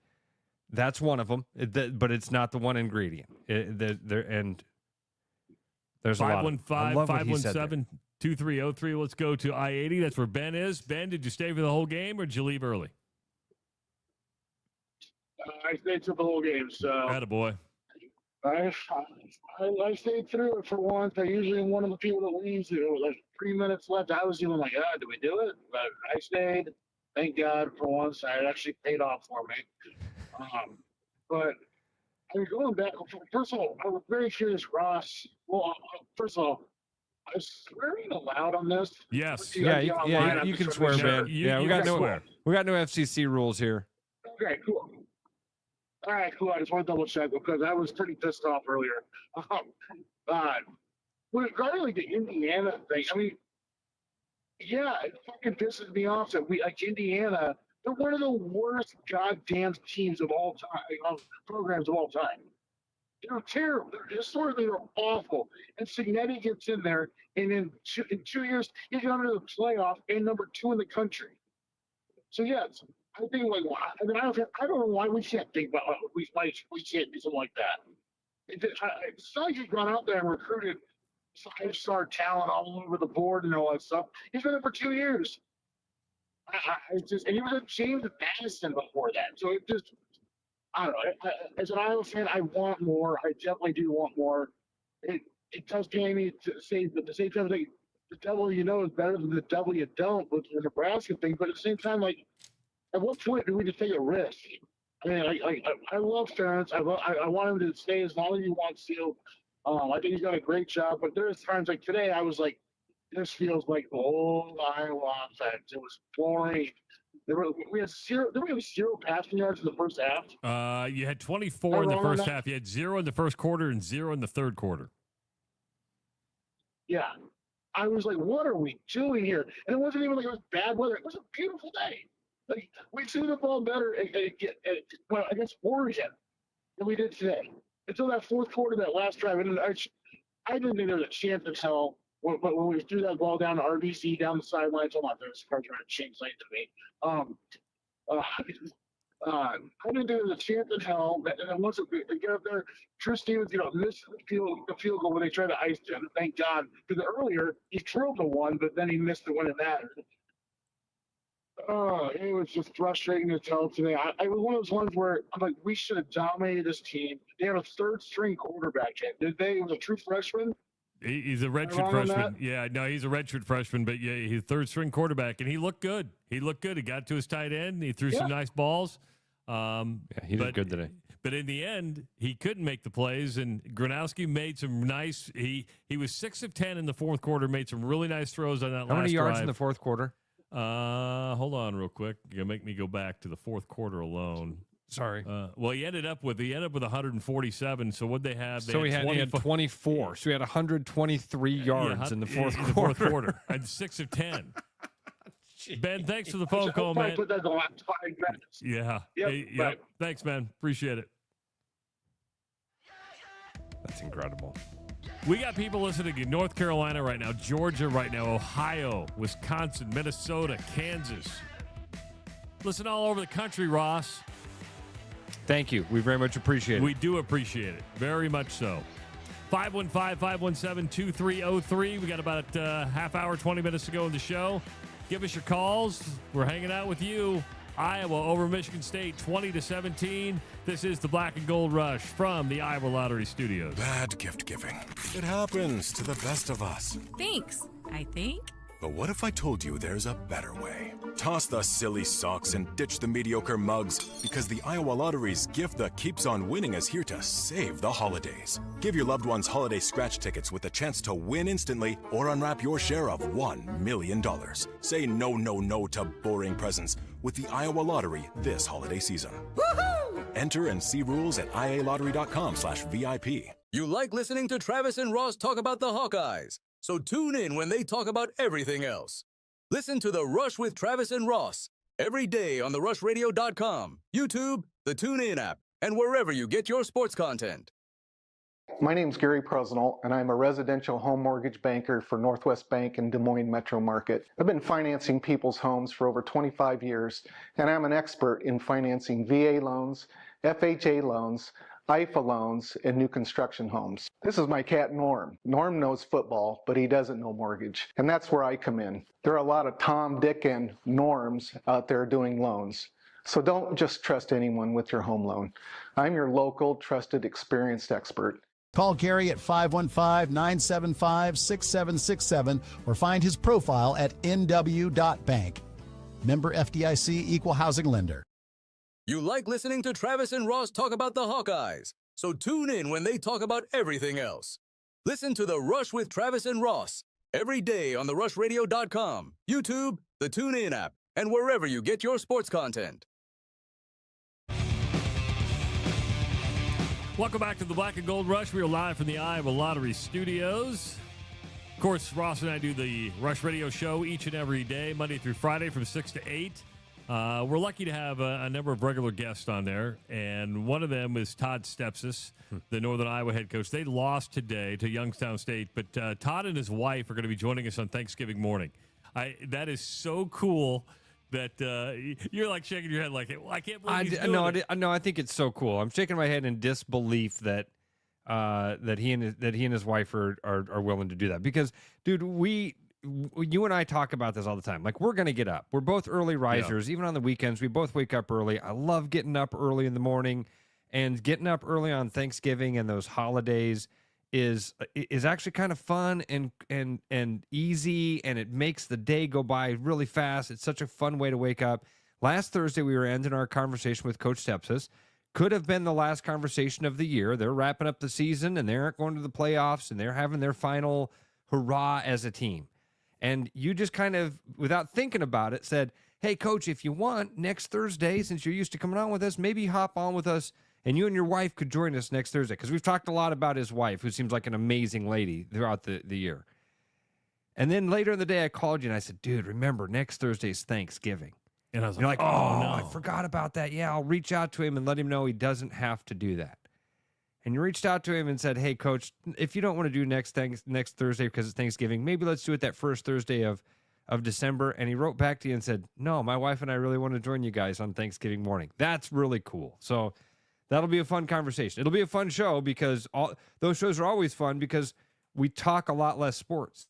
that's one of them. But it's not the one ingredient. And there's a lot. 515-517-2303. Let's go to I-80. That's where Ben is. Ben, did you stay for the whole game or did you leave early? I I stayed through the whole game, so. Attaboy. I stayed through it for once. I usually am one of the people that leaves. There was like 3 minutes left. I was even like, did we do it? But I stayed. Thank God for once. It actually paid off for me. But I mean, going back, first of all, I was very curious, Ross. Well, first of all, I was swearing aloud on this. Yes. Yeah, you can swear, man. Yeah, we got no FCC rules here. Okay, cool. All right, cool. I just want to double check because I was pretty pissed off earlier. Regarding like the Indiana thing, I mean, yeah, it fucking pisses me off that we like Indiana. They're one of the worst goddamn teams of all time, programs of all time. They're terrible. Historically, they're awful. And Signetti gets in there, and in 2 years, he's going to the playoff and number 2 in the country. So yes, I think like I mean I don't know why we can't think about we can't do something like that. It's not like he's gone out there and recruited 5-star talent all over the board and all that stuff. He's been there for 2 years. And he was at James Madison before that. So it just, I don't know. As an Iowa fan, I want more. I definitely do want more. It does pay me to say, but at the same time, like, the devil you know is better than the devil you don't with the Nebraska thing. But at the same time, like, at what point do we just take a risk? I mean, I love Ferentz. I want him to stay as long as he wants to. I think he's done a great job. But there's times like today, I was like, this feels like the old Iowa offense. It was boring. We had zero passing yards in the first half. You had 24 in the first half. You had 0 in the first quarter and 0 in the third quarter. Yeah. I was like, what are we doing here? And it wasn't even like it was bad weather. It was a beautiful day. Like, we threw the ball better against Oregon than we did today. Until that fourth quarter, that last drive. And I didn't think there was a chance in hell when we threw that ball down to RBC down the sidelines. Oh my goodness, car trying to change lane to me. I didn't think there was a chance in hell. And then once they get up there, Drew Stevens, missed the field goal when they tried to ice him. Thank God. Because earlier, he drilled the one, but then he missed the one that mattered. It was just frustrating to tell today. I was one of those ones where I'm like, we should have dominated this team. They had a third-string quarterback. Did they? It was a true freshman. He's a redshirt freshman. Yeah, no, he's a redshirt freshman, but yeah, he's a third-string quarterback, and he looked good. He got to his tight end. He threw some nice balls. He did good today. But in the end, he couldn't make the plays, and Gronowski made some nice. He was 6 of 10 in the fourth quarter. Made some really nice throws on that last drive. How many yards in the fourth quarter? Hold on real quick. You're gonna make me go back to the fourth quarter alone. Sorry. Well, he ended up with 147. So what they have? So he had 24. So he had 123 yards in the fourth quarter. And 6 of 10. Ben, thanks for the phone call, man. Put that the last 5 minutes. Yeah. Yep. Yep. Thanks, man. Appreciate it. That's incredible. We got people listening in North Carolina right now, Georgia right now, Ohio, Wisconsin, Minnesota, Kansas. Listen all over the country, Ross. Thank you. We very much appreciate it. We do appreciate it. Very much so. 515-517-2303. We got about a half hour, 20 minutes to go in the show. Give us your calls. We're hanging out with you. Iowa over Michigan State, 20-17. This is the Black and Gold Rush from the Iowa Lottery Studios. Bad gift giving. It happens to the best of us. Thanks, I think. But what if I told you there's a better way? Toss the silly socks and ditch the mediocre mugs, because the Iowa Lottery's gift that keeps on winning is here to save the holidays. Give your loved ones holiday scratch tickets with a chance to win instantly or unwrap your share of $1 million. Say no, no, no to boring presents with the Iowa Lottery this holiday season. Woohoo! Enter and see rules at ialottery.com/VIP. You like listening to Travis and Ross talk about the Hawkeyes, so tune in when they talk about everything else. Listen to The Rush with Travis and Ross every day on therushradio.com, YouTube, the TuneIn app, and wherever you get your sports content. My name's Gary Presnell, and I'm a residential home mortgage banker for Northwest Bank in Des Moines Metro Market. I've been financing people's homes for over 25 years, and I'm an expert in financing VA loans, FHA loans, IFA loans, and new construction homes. This is my cat, Norm. Norm knows football, but he doesn't know mortgage, and that's where I come in. There are a lot of Tom, Dick, and Norms out there doing loans. So don't just trust anyone with your home loan. I'm your local, trusted, experienced expert. Call Gary at 515-975-6767 or find his profile at nw.bank. Member FDIC, Equal Housing Lender. You like listening to Travis and Ross talk about the Hawkeyes, so tune in when they talk about everything else. Listen to The Rush with Travis and Ross every day on therushradio.com, YouTube, the TuneIn app, and wherever you get your sports content. Welcome back to the Black and Gold Rush. We are live from the Iowa Lottery Studios. Of course, Ross and I do the Rush Radio Show each and every day, Monday through Friday from 6 to 8. We're lucky to have a number of regular guests on there, and one of them is Todd Stepsis, the Northern Iowa head coach. They lost today to Youngstown State, but Todd and his wife are going to be joining us on Thanksgiving morning. That is so cool that you're like shaking your head like, well, I can't believe he's doing it. No, I think it's so cool. I'm shaking my head in disbelief that he and his wife are willing to do that, because, dude, you and I talk about this all the time. Like, we're going to get up. We're both early risers. Yeah. Even on the weekends, we both wake up early. I love getting up early in the morning, and getting up early on Thanksgiving and those holidays is actually kind of fun and easy, and it makes the day go by really fast. It's such a fun way to wake up. Last Thursday, we were ending our conversation with Coach Stepsis. Could have been the last conversation of the year. They're wrapping up the season, and they're going to the playoffs, and they're having their final hurrah as a team. And you just kind of, without thinking about it, said, hey, Coach, if you want, next Thursday, since you're used to coming on with us, maybe hop on with us, and you and your wife could join us next Thursday. Because we've talked a lot about his wife, who seems like an amazing lady throughout the year. And then later in the day, I called you, and I said, dude, remember, next Thursday's Thanksgiving. And I was You're like, oh, no, I forgot about that. Yeah, I'll reach out to him and let him know he doesn't have to do that. And you reached out to him and said, hey, Coach, if you don't want to do next Thursday because it's Thanksgiving, maybe let's do it that first Thursday of December. And he wrote back to you and said, no, my wife and I really want to join you guys on Thanksgiving morning. That's really cool. So that'll be a fun conversation. It'll be a fun show, because those shows are always fun because we talk a lot less sports.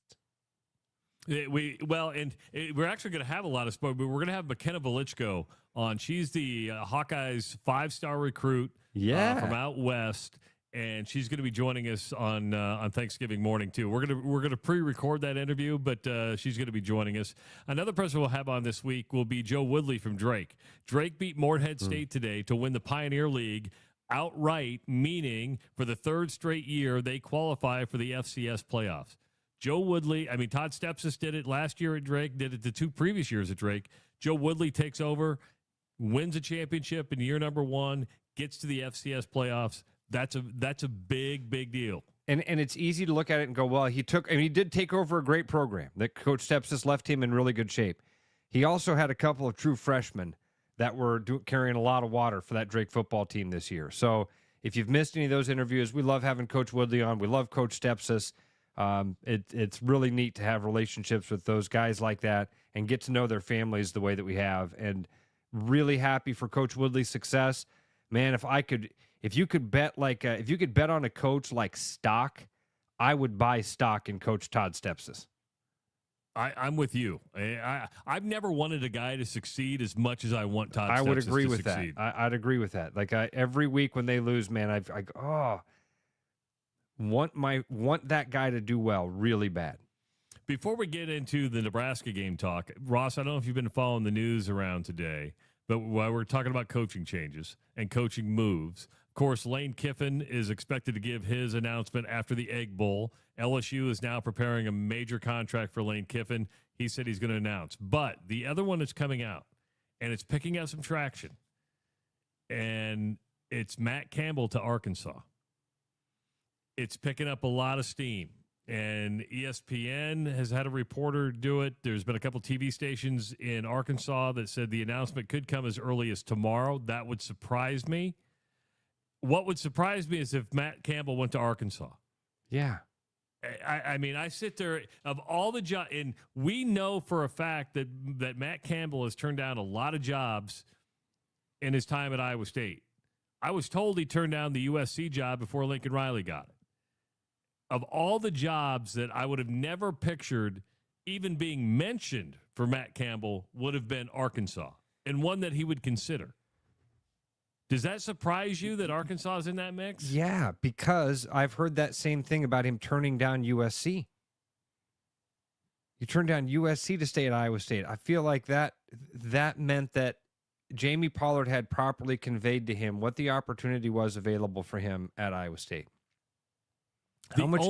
We're actually going to have a lot of sport. But we're going to have McKenna Velichko on. She's the Hawkeyes 5-star recruit from out west, and she's going to be joining us on Thanksgiving morning too. We're gonna pre-record that interview, but she's going to be joining us. Another person we'll have on this week will be Joe Woodley from Drake. Drake beat Morehead State today to win the Pioneer League outright, meaning for the third straight year they qualify for the FCS playoffs. Joe Woodley, Todd Stepsis did it last year at Drake, did it the 2 previous years at Drake. Joe Woodley takes over, wins a championship in year number 1, gets to the FCS playoffs. That's a big, big deal. And it's easy to look at it and go, well, he did take over a great program that Coach Stepsis left him in really good shape. He also had a couple of true freshmen that were carrying a lot of water for that Drake football team this year. So if you've missed any of those interviews, we love having Coach Woodley on. We love Coach Stepsis. It's really neat to have relationships with those guys like that and get to know their families the way that we have. And really happy for Coach Woodley's success. Man, if you could bet on a coach like stock, I would buy stock in Coach Todd Stepsis. I'm with you. I've never wanted a guy to succeed as much as I want Todd Stepsis I would agree with succeed. that. I'd agree with that. Like, every week when they lose, man, want that guy to do well really bad. Before we get into the Nebraska game talk, Ross, I don't know if you've been following the news around today, but while we're talking about coaching changes and coaching moves, of course, Lane Kiffin is expected to give his announcement after the Egg Bowl. LSU is now preparing a major contract for Lane Kiffin. He said he's going to announce. But the other one that's coming out, and it's picking up some traction, and it's Matt Campbell to Arkansas. It's picking up a lot of steam, and ESPN has had a reporter do it. There's been a couple TV stations in Arkansas that said the announcement could come as early as tomorrow. That would surprise me. What would surprise me is if Matt Campbell went to Arkansas. Yeah. I sit there, of all the jobs, and we know for a fact that Matt Campbell has turned down a lot of jobs in his time at Iowa State. I was told he turned down the USC job before Lincoln Riley got it. Of all the jobs that I would have never pictured even being mentioned for Matt Campbell would have been Arkansas. and one that he would consider. Does that surprise you that Arkansas is in that mix? Yeah, because I've heard that same thing about him turning down USC. You turned down USC to stay at Iowa State. I feel like that meant that Jamie Pollard had properly conveyed to him what the opportunity was available for him at Iowa State. How much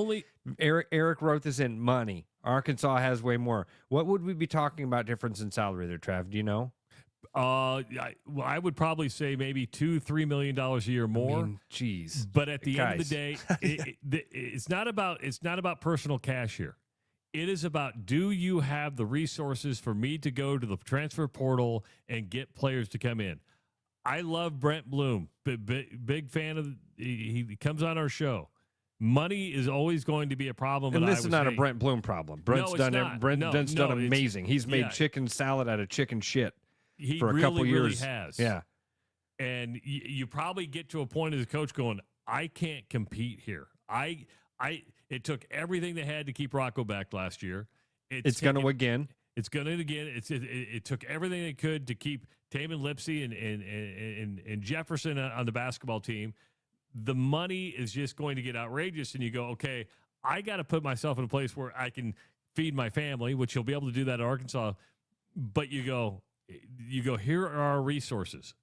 Eric wrote this in money. Arkansas has way more. What would we be talking about difference in salary there, Trav? Do you know? I would probably say maybe $2-3 million a year more. Jeez. But at the end of the day, it's not about personal cash here. It is about, do you have the resources for me to go to the transfer portal and get players to come in? I love Brent Bloom. Big fan of. He comes on our show. Money is always going to be a problem. And this is not a Brent Bloom problem. Brent's done amazing. He's made chicken salad out of chicken shit for a couple years. Really has. Yeah. And you probably get to a point as a coach going, I can't compete here. It took everything they had to keep Rocco back last year. It's going to again. It's going to again. It took everything they could to keep Taman Lipsey and Jefferson on the basketball team. The money is just going to get outrageous, and you go, okay, I got to put myself in a place where I can feed my family, which you'll be able to do that at Arkansas. But you go, here are our resources.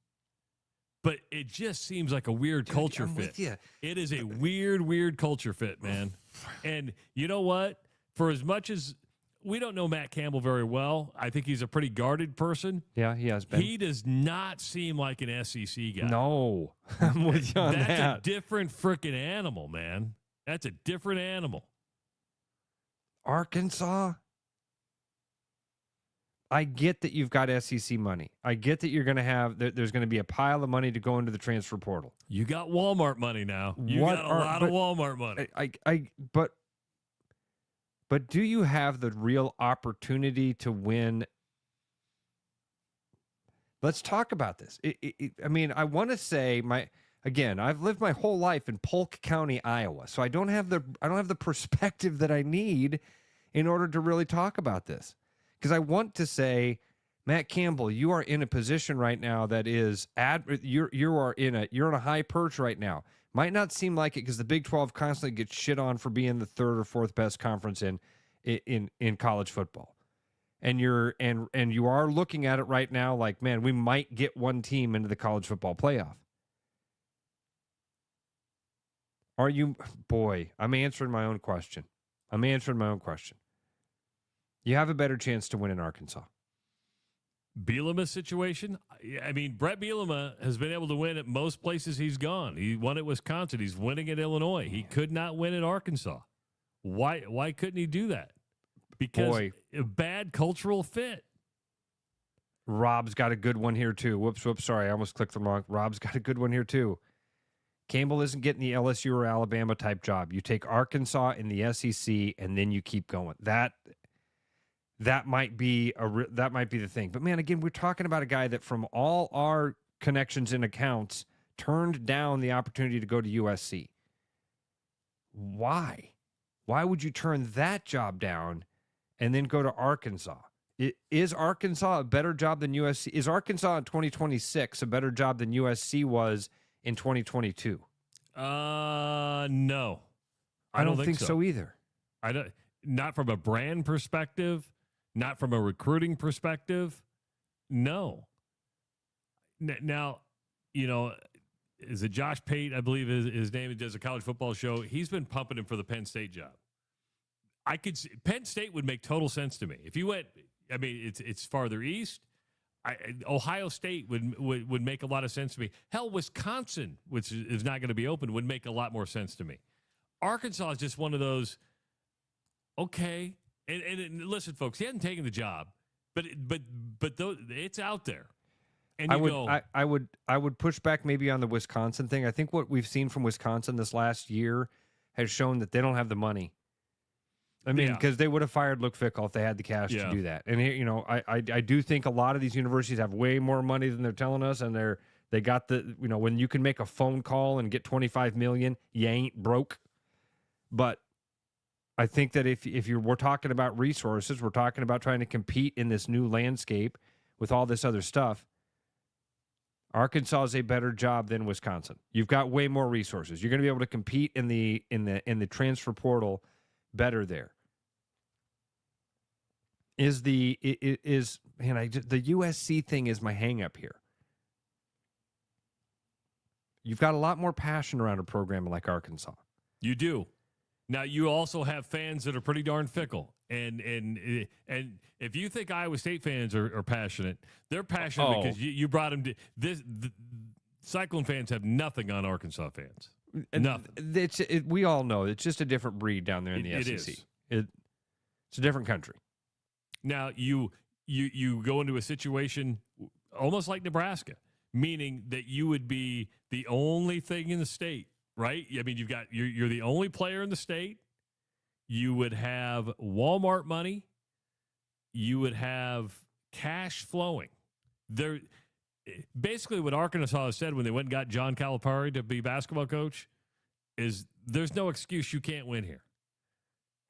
But it just seems like a weird culture fit. With you. It is a weird culture fit, man. And you know what? For as much as we don't know Matt Campbell very well, I think he's a pretty guarded person. Yeah, he has been. He does not seem like an SEC guy. No, I'm with you on that. That's a different freaking animal, man. That's a different animal. Arkansas? I get that you've got SEC money. I get that you're going to have, there's going to be a pile of money to go into the transfer portal. You got Walmart money now. You got a lot of Walmart money. But do you have the real opportunity to win? Let's talk about this. I mean, I want to say I've lived my whole life in Polk County, Iowa, so I don't have the perspective that I need in order to really talk about this. Because I want to say, Matt Campbell, you are in a position right now that is you're in a high perch right now. Might not seem like it because the Big 12 constantly gets shit on for being the third or fourth best conference in college football. And you are looking at it right now like, man, we might get one team into the college football playoff. Are you, boy, I'm answering my own question. You have a better chance to win in Arkansas. Bielema's situation? I mean, Brett Bielema has been able to win at most places he's gone. He won at Wisconsin. He's winning at Illinois. He could not win at Arkansas. Why couldn't he do that? Because a bad cultural fit. Rob's got a good one here, too. Whoops, sorry. I almost clicked the wrong. Rob's got a good one here, too. Campbell isn't getting the LSU or Alabama type job. You take Arkansas in the SEC, and then you keep going. That might be the thing. But, man, again, we're talking about a guy that from all our connections and accounts turned down the opportunity to go to USC. Why? Why would you turn that job down and then go to Arkansas? Is Arkansas a better job than USC? Is Arkansas in 2026 a better job than USC was in 2022? No. I don't think so either. Not from a brand perspective. Not from a recruiting perspective, no. Now, is it Josh Pate, I believe his name, does a college football show. He's been pumping him for the Penn State job. Penn State would make total sense to me. If you went, I mean, it's farther east. Ohio State would make a lot of sense to me. Hell, Wisconsin, which is not going to be open, would make a lot more sense to me. Arkansas is just one of those, okay. And listen, folks, he hadn't taken the job, but it's out there. And I would push back maybe on the Wisconsin thing. I think what we've seen from Wisconsin this last year has shown that they don't have the money. I mean, because they would have fired Luke Fickell if they had the cash to do that. And here, I do think a lot of these universities have way more money than they're telling us, and they got the when you can make a phone call and get $25 million, you ain't broke. But I think that if we're talking about resources, we're talking about trying to compete in this new landscape with all this other stuff. Arkansas is a better job than Wisconsin. You've got way more resources. You're going to be able to compete in the transfer portal better there. The USC thing is my hang up here. You've got a lot more passion around a program like Arkansas. You do. Now, you also have fans that are pretty darn fickle. And if you think Iowa State fans are passionate, they're passionate because you brought them to this. Cyclone fans have nothing on Arkansas fans. Nothing. We all know it's just a different breed down there in the SEC. It's a different country. Now, you go into a situation almost like Nebraska, meaning that you would be the only thing in the state, right? I mean, you're the only player in the state. You would have Walmart money. You would have cash flowing. Basically, what Arkansas has said when they went and got John Calipari to be basketball coach is there's no excuse you can't win here.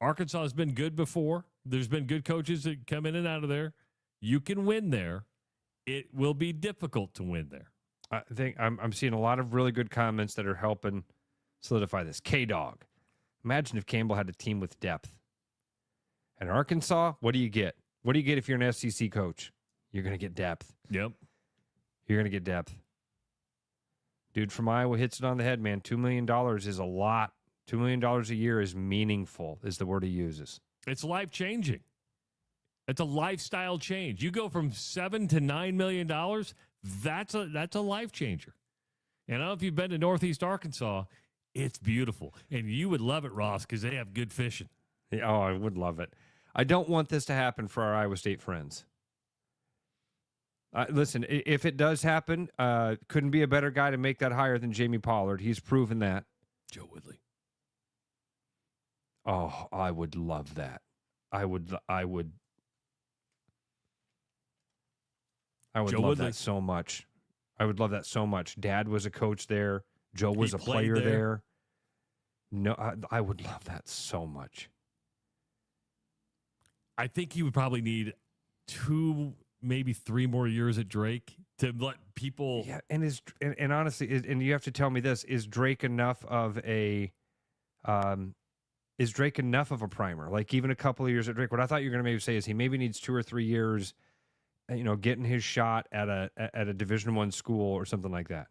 Arkansas has been good before. There's been good coaches that come in and out of there. You can win there. It will be difficult to win there. I think I'm seeing a lot of really good comments that are helping solidify this. K-Dog. Imagine if Campbell had a team with depth. At Arkansas, what do you get? What do you get if you're an SEC coach? You're going to get depth. Yep. You're going to get depth. Dude from Iowa hits it on the head, man. $2 million is a lot. $2 million a year is meaningful, is the word he uses. It's life-changing. It's a lifestyle change. You go from $7 to $9 million, that's a life changer. And I don't know if you've been to Northeast Arkansas, it's beautiful. And you would love it, Ross, because they have good fishing. Yeah, oh, I would love it. I don't want this to happen for our Iowa State friends. Listen, if it does happen, couldn't be a better guy to make that higher than Jamie Pollard. He's proven that. Joe Woodley. Oh, I would love that. I would Joe love Woodley. that so much. I would love that so much. Dad was a coach there. Joe was a player there. No, I would love that so much. I think he would probably need 2, maybe 3 more years at Drake to let people. Yeah, and honestly, and you have to tell me this: is Drake enough of a primer? Like even a couple of years at Drake. What I thought you were going to maybe say is he maybe needs 2 or 3 years, getting his shot at a Division I school or something like that.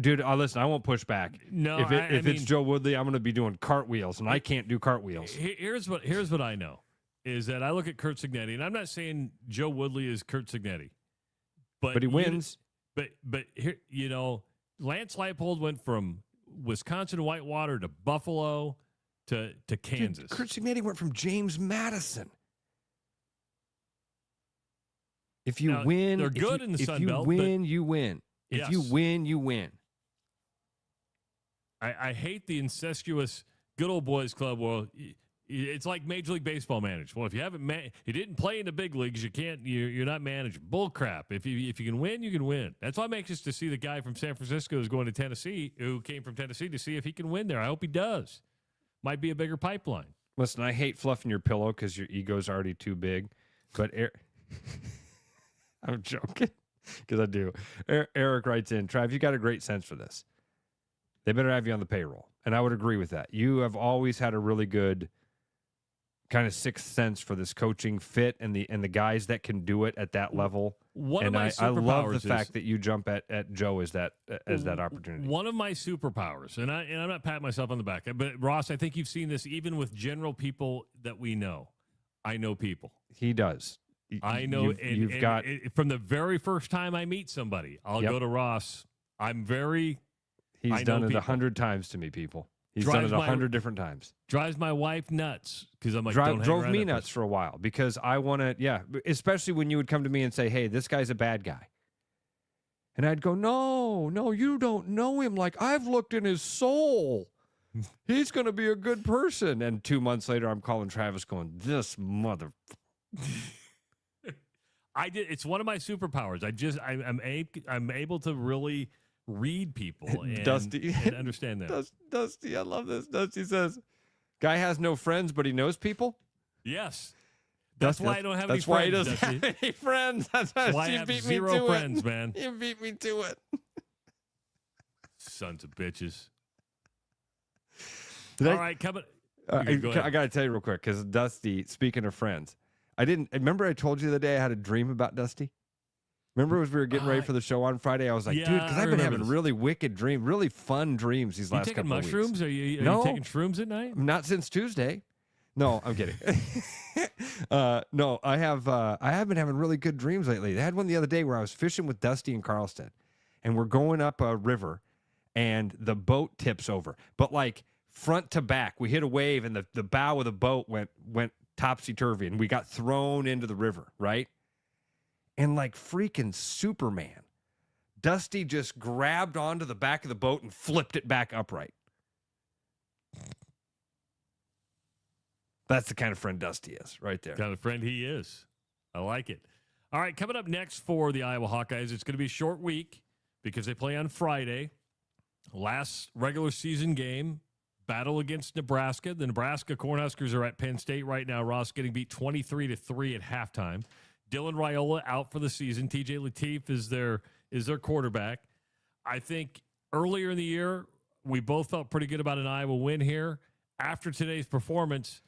Dude, listen, I won't push back. No, if it's Joe Woodley, I'm going to be doing cartwheels, and I can't do cartwheels. Here's what I know is that I look at Kurt Cignetti, and I'm not saying Joe Woodley is Kurt Cignetti, but he wins. But here, Lance Leipold went from Wisconsin Whitewater to Buffalo to Kansas. Dude, Kurt Cignetti went from James Madison. If you win, they're good in the Sun Belt. If you win, you win. If you win, you win. I hate the incestuous good old boys club. Well, it's like Major League Baseball managed. Well, if you haven't, you didn't play in the big leagues, you can't. You're not managed. Bull crap. If you can win, you can win. That's why I'm anxious to see the guy from San Francisco who's going to Tennessee, who came from Tennessee, to see if he can win there. I hope he does. Might be a bigger pipeline. Listen, I hate fluffing your pillow because your ego's already too big, but I'm joking because I do. Eric writes in, Trav, you got a great sense for this. They better have you on the payroll. And I would agree with that. You have always had a really good kind of sixth sense for this coaching fit and the guys that can do it at that level. I love the fact that you jump at Joe as that opportunity. One of my superpowers, and I'm not patting myself on the back, but Ross, I think you've seen this even with general people that we know. I know people. He does. I know. You've got from the very first time I meet somebody, I'll go to Ross. He's done it 100 times to me, people. He's done it 100 different times. Drives my wife nuts because I'm like, drove me nuts for a while because I want to, especially when you would come to me and say, hey, this guy's a bad guy. And I'd go, no, you don't know him. Like, I've looked in his soul. He's going to be a good person. And 2 months later, I'm calling Travis going, this mother. It's one of my superpowers. I'm able to really read people and, Dusty, and understand that. Dusty, I love this. Dusty says, guy has no friends, but he knows people. Yes. That's why I don't have any That's why he friends, doesn't Dusty. have any friends. That's why I you have beat me zero to friends, it. man. You beat me to it. Sons of bitches. Did All I- right, coming. I Go ahead. got to tell you real quick because Dusty, speaking of friends, remember I told you the other day I had a dream about Dusty? Remember as we were getting ready for the show on Friday, I was like, yeah, dude, because I I've been remember having this. really wicked dreams, really fun dreams these You last taking couple of mushrooms? weeks. Are you No. taking shrooms at night? Not since Tuesday. No, I'm kidding. No, I have been having really good dreams lately. I had one the other day where I was fishing with Dusty in Carlstead, and we're going up a river, and the boat tips over, but like front to back. We hit a wave, and the bow of the boat went topsy-turvy, and we got thrown into the river, right? And like freaking Superman, Dusty just grabbed onto the back of the boat and flipped it back upright. That's the kind of friend Dusty is right there. Kind of friend he is. I like it. All right, coming up next for the Iowa Hawkeyes, it's going to be a short week because they play on Friday. Last regular season game, battle against Nebraska. The Nebraska Cornhuskers are at Penn State right now. Ross getting beat 23-3 at halftime. Dylan Raiola out for the season. TJ Lateef is their quarterback. I think earlier in the year, we both felt pretty good about an Iowa win here. After today's performance,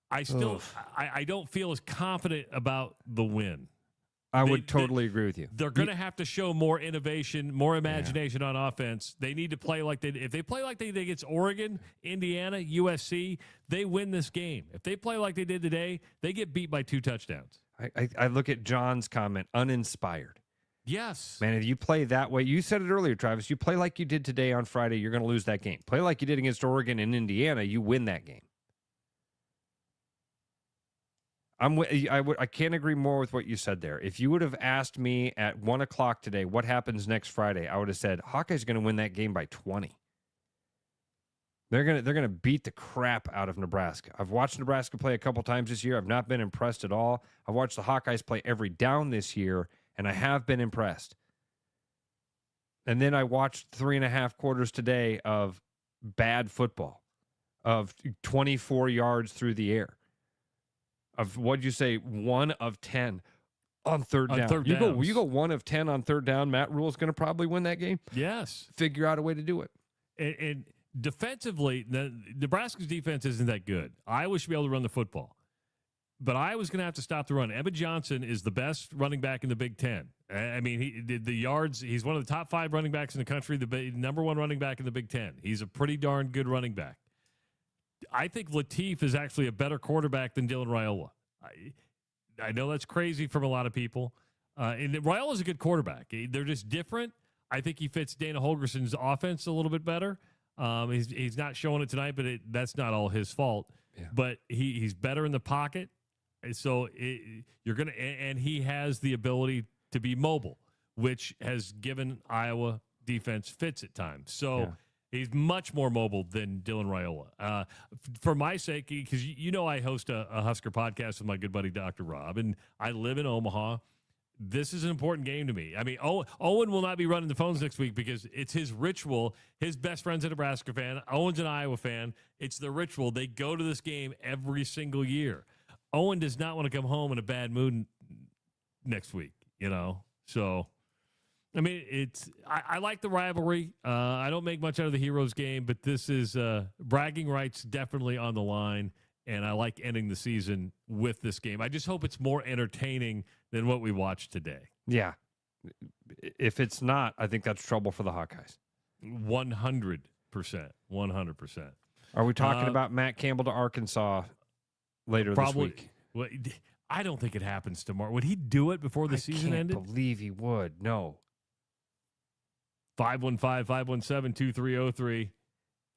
I don't feel as confident about the win. I would totally agree with you. They're going to have to show more innovation, more imagination on offense. They need to play like if they play like they did against Oregon, Indiana, USC, they win this game. If they play like they did today, they get beat by 2 touchdowns. I look at John's comment, uninspired. Yes. Man, if you play that way, you said it earlier, Travis, you play like you did today on Friday, you're going to lose that game. Play like you did against Oregon and Indiana, you win that game. I can't agree more with what you said there. If you would have asked me at 1 o'clock today, what happens next Friday, I would have said Hawkeye's going to win that game by 20. They're gonna beat the crap out of Nebraska. I've watched Nebraska play a couple times this year. I've not been impressed at all. I've watched the Hawkeyes play every down this year, and I have been impressed. And then I watched 3.5 quarters today of bad football, of 24 yards through the air. Of what'd you say? 1 of 10 on third down. You go 1 of 10 on third down. Matt Rule's going to probably win that game. Yes. Figure out a way to do it. And defensively, Nebraska's defense isn't that good. Iowa should be able to run the football. But Iowa's going to have to stop the run. Emmett Johnson is the best running back in the Big Ten. I mean, he did the yards. He's one of the top 5 running backs in the country, the number 1 running back in the Big Ten. He's a pretty darn good running back. I think Lateef is actually a better quarterback than Dylan Raiola. I know that's crazy from a lot of people. And Raiola's a good quarterback. They're just different. I think he fits Dana Holgerson's offense a little bit better. He's not showing it tonight, but that's not all his fault. Yeah. But he's better in the pocket. So and he has the ability to be mobile, which has given Iowa defense fits at times. So. Yeah. He's much more mobile than Dylan Raiola. For my sake, because I host a Husker podcast with my good buddy Dr. Rob, and I live in Omaha. This is an important game to me. I mean, Owen will not be running the phones next week because it's his ritual. His best friend's a Nebraska fan. Owen's an Iowa fan. It's the ritual. They go to this game every single year. Owen does not want to come home in a bad mood next week, So... I mean, I like the rivalry. I don't make much out of the Heroes game, but this is bragging rights definitely on the line, and I like ending the season with this game. I just hope it's more entertaining than what we watched today. Yeah. If it's not, I think that's trouble for the Hawkeyes. 100%. 100%. Are we talking about Matt Campbell to Arkansas later this week? Well, I don't think it happens tomorrow. Would he do it before the season ended? I can't believe he would. No. 515-517-2303.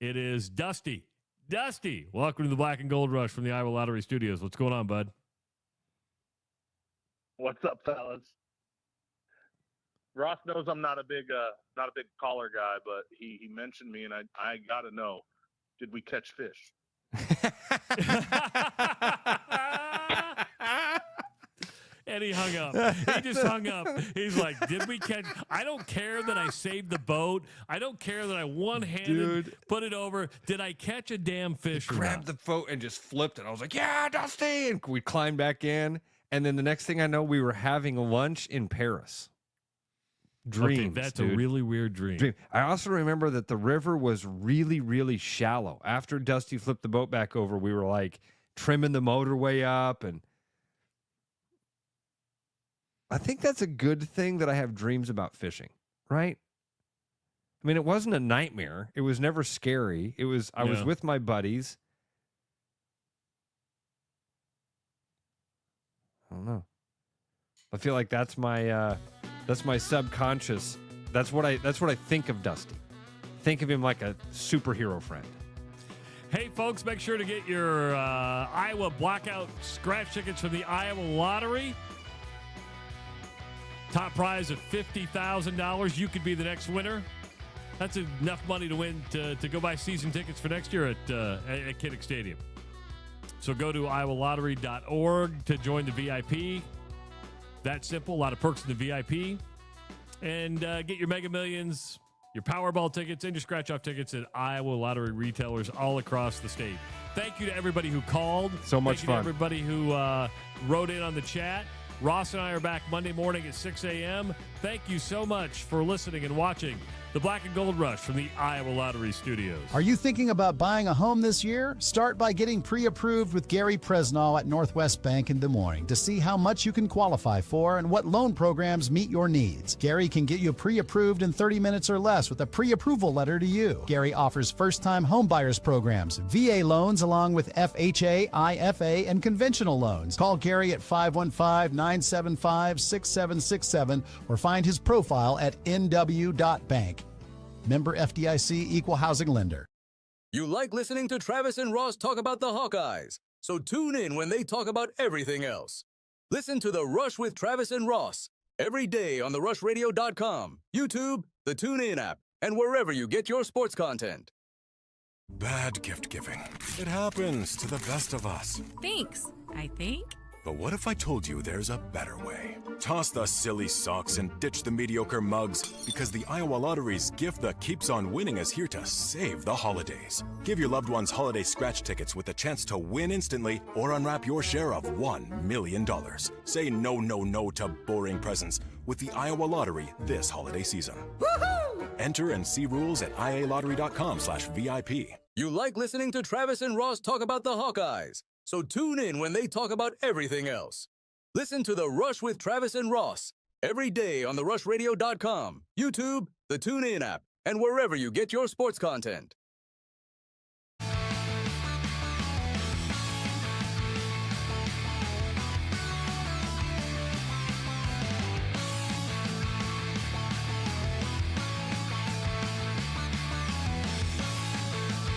It is Dusty. Dusty, welcome to the Black and Gold Rush from the Iowa Lottery Studios. What's going on, bud? What's up, fellas? Ross knows I'm not a big caller guy, but he mentioned me, and I got to know, did we catch fish? Any hung up. He just hung up. He's like, did we catch? I don't care that I saved the boat. I don't care that I one-handed put it over. Did I catch a damn fish? Grabbed the boat and just flipped it. I was like, yeah, Dusty. And we climbed back in. And then the next thing I know, we were having lunch in Paris. Dreams. Okay, that's dude. a really weird dream. I also remember that the river was really, really shallow. After Dusty flipped the boat back over, we were like trimming the motorway up. And I think that's a good thing that I have dreams about fishing, right? I mean, it wasn't a nightmare. It was never scary. I was with my buddies. I don't know. I feel like that's my subconscious. That's what I think of Dusty. Think of him like a superhero friend. Hey, folks, make sure to get your Iowa blackout scratch tickets from the Iowa Lottery. Top prize of $50,000. You could be the next winner. That's enough money to win to go buy season tickets for next year at Kinnick Stadium. So go to iowalottery.org to join the VIP. That simple. A lot of perks in the VIP. And get your Mega Millions, your Powerball tickets, and your scratch-off tickets at Iowa Lottery retailers all across the state. Thank you to everybody who called. So much Thank you fun. to everybody who wrote in on the chat. Ross and I are back Monday morning at 6 a.m. Thank you so much for listening and watching the Black and Gold Rush from the Iowa Lottery Studios. Are you thinking about buying a home this year? Start by getting pre-approved with Gary Presnall at Northwest Bank in Des Moines to see how much you can qualify for and what loan programs meet your needs. Gary can get you pre-approved in 30 minutes or less with a pre-approval letter to you. Gary offers first-time homebuyers programs, VA loans along with FHA, IFA, and conventional loans. Call Gary at 515-975-6767 or find his profile at nw.bank. Member FDIC, Equal Housing Lender. You like listening to Travis and Ross talk about the Hawkeyes, so tune in when they talk about everything else. Listen to The Rush with Travis and Ross every day on therushradio.com, YouTube, the TuneIn app, and wherever you get your sports content. Bad gift giving. It happens to the best of us. Thanks, I think. But what if I told you there's a better way? Toss the silly socks and ditch the mediocre mugs, because the Iowa Lottery's gift that keeps on winning is here to save the holidays. Give your loved ones holiday scratch tickets with a chance to win instantly or unwrap your share of $1 million. Say no, no, no to boring presents with the Iowa Lottery this holiday season. Woohoo! Enter and see rules at ialottery.com/VIP. You like listening to Travis and Ross talk about the Hawkeyes, so tune in when they talk about everything else. Listen to The Rush with Travis and Ross every day on therushradio.com, YouTube, the TuneIn app, and wherever you get your sports content.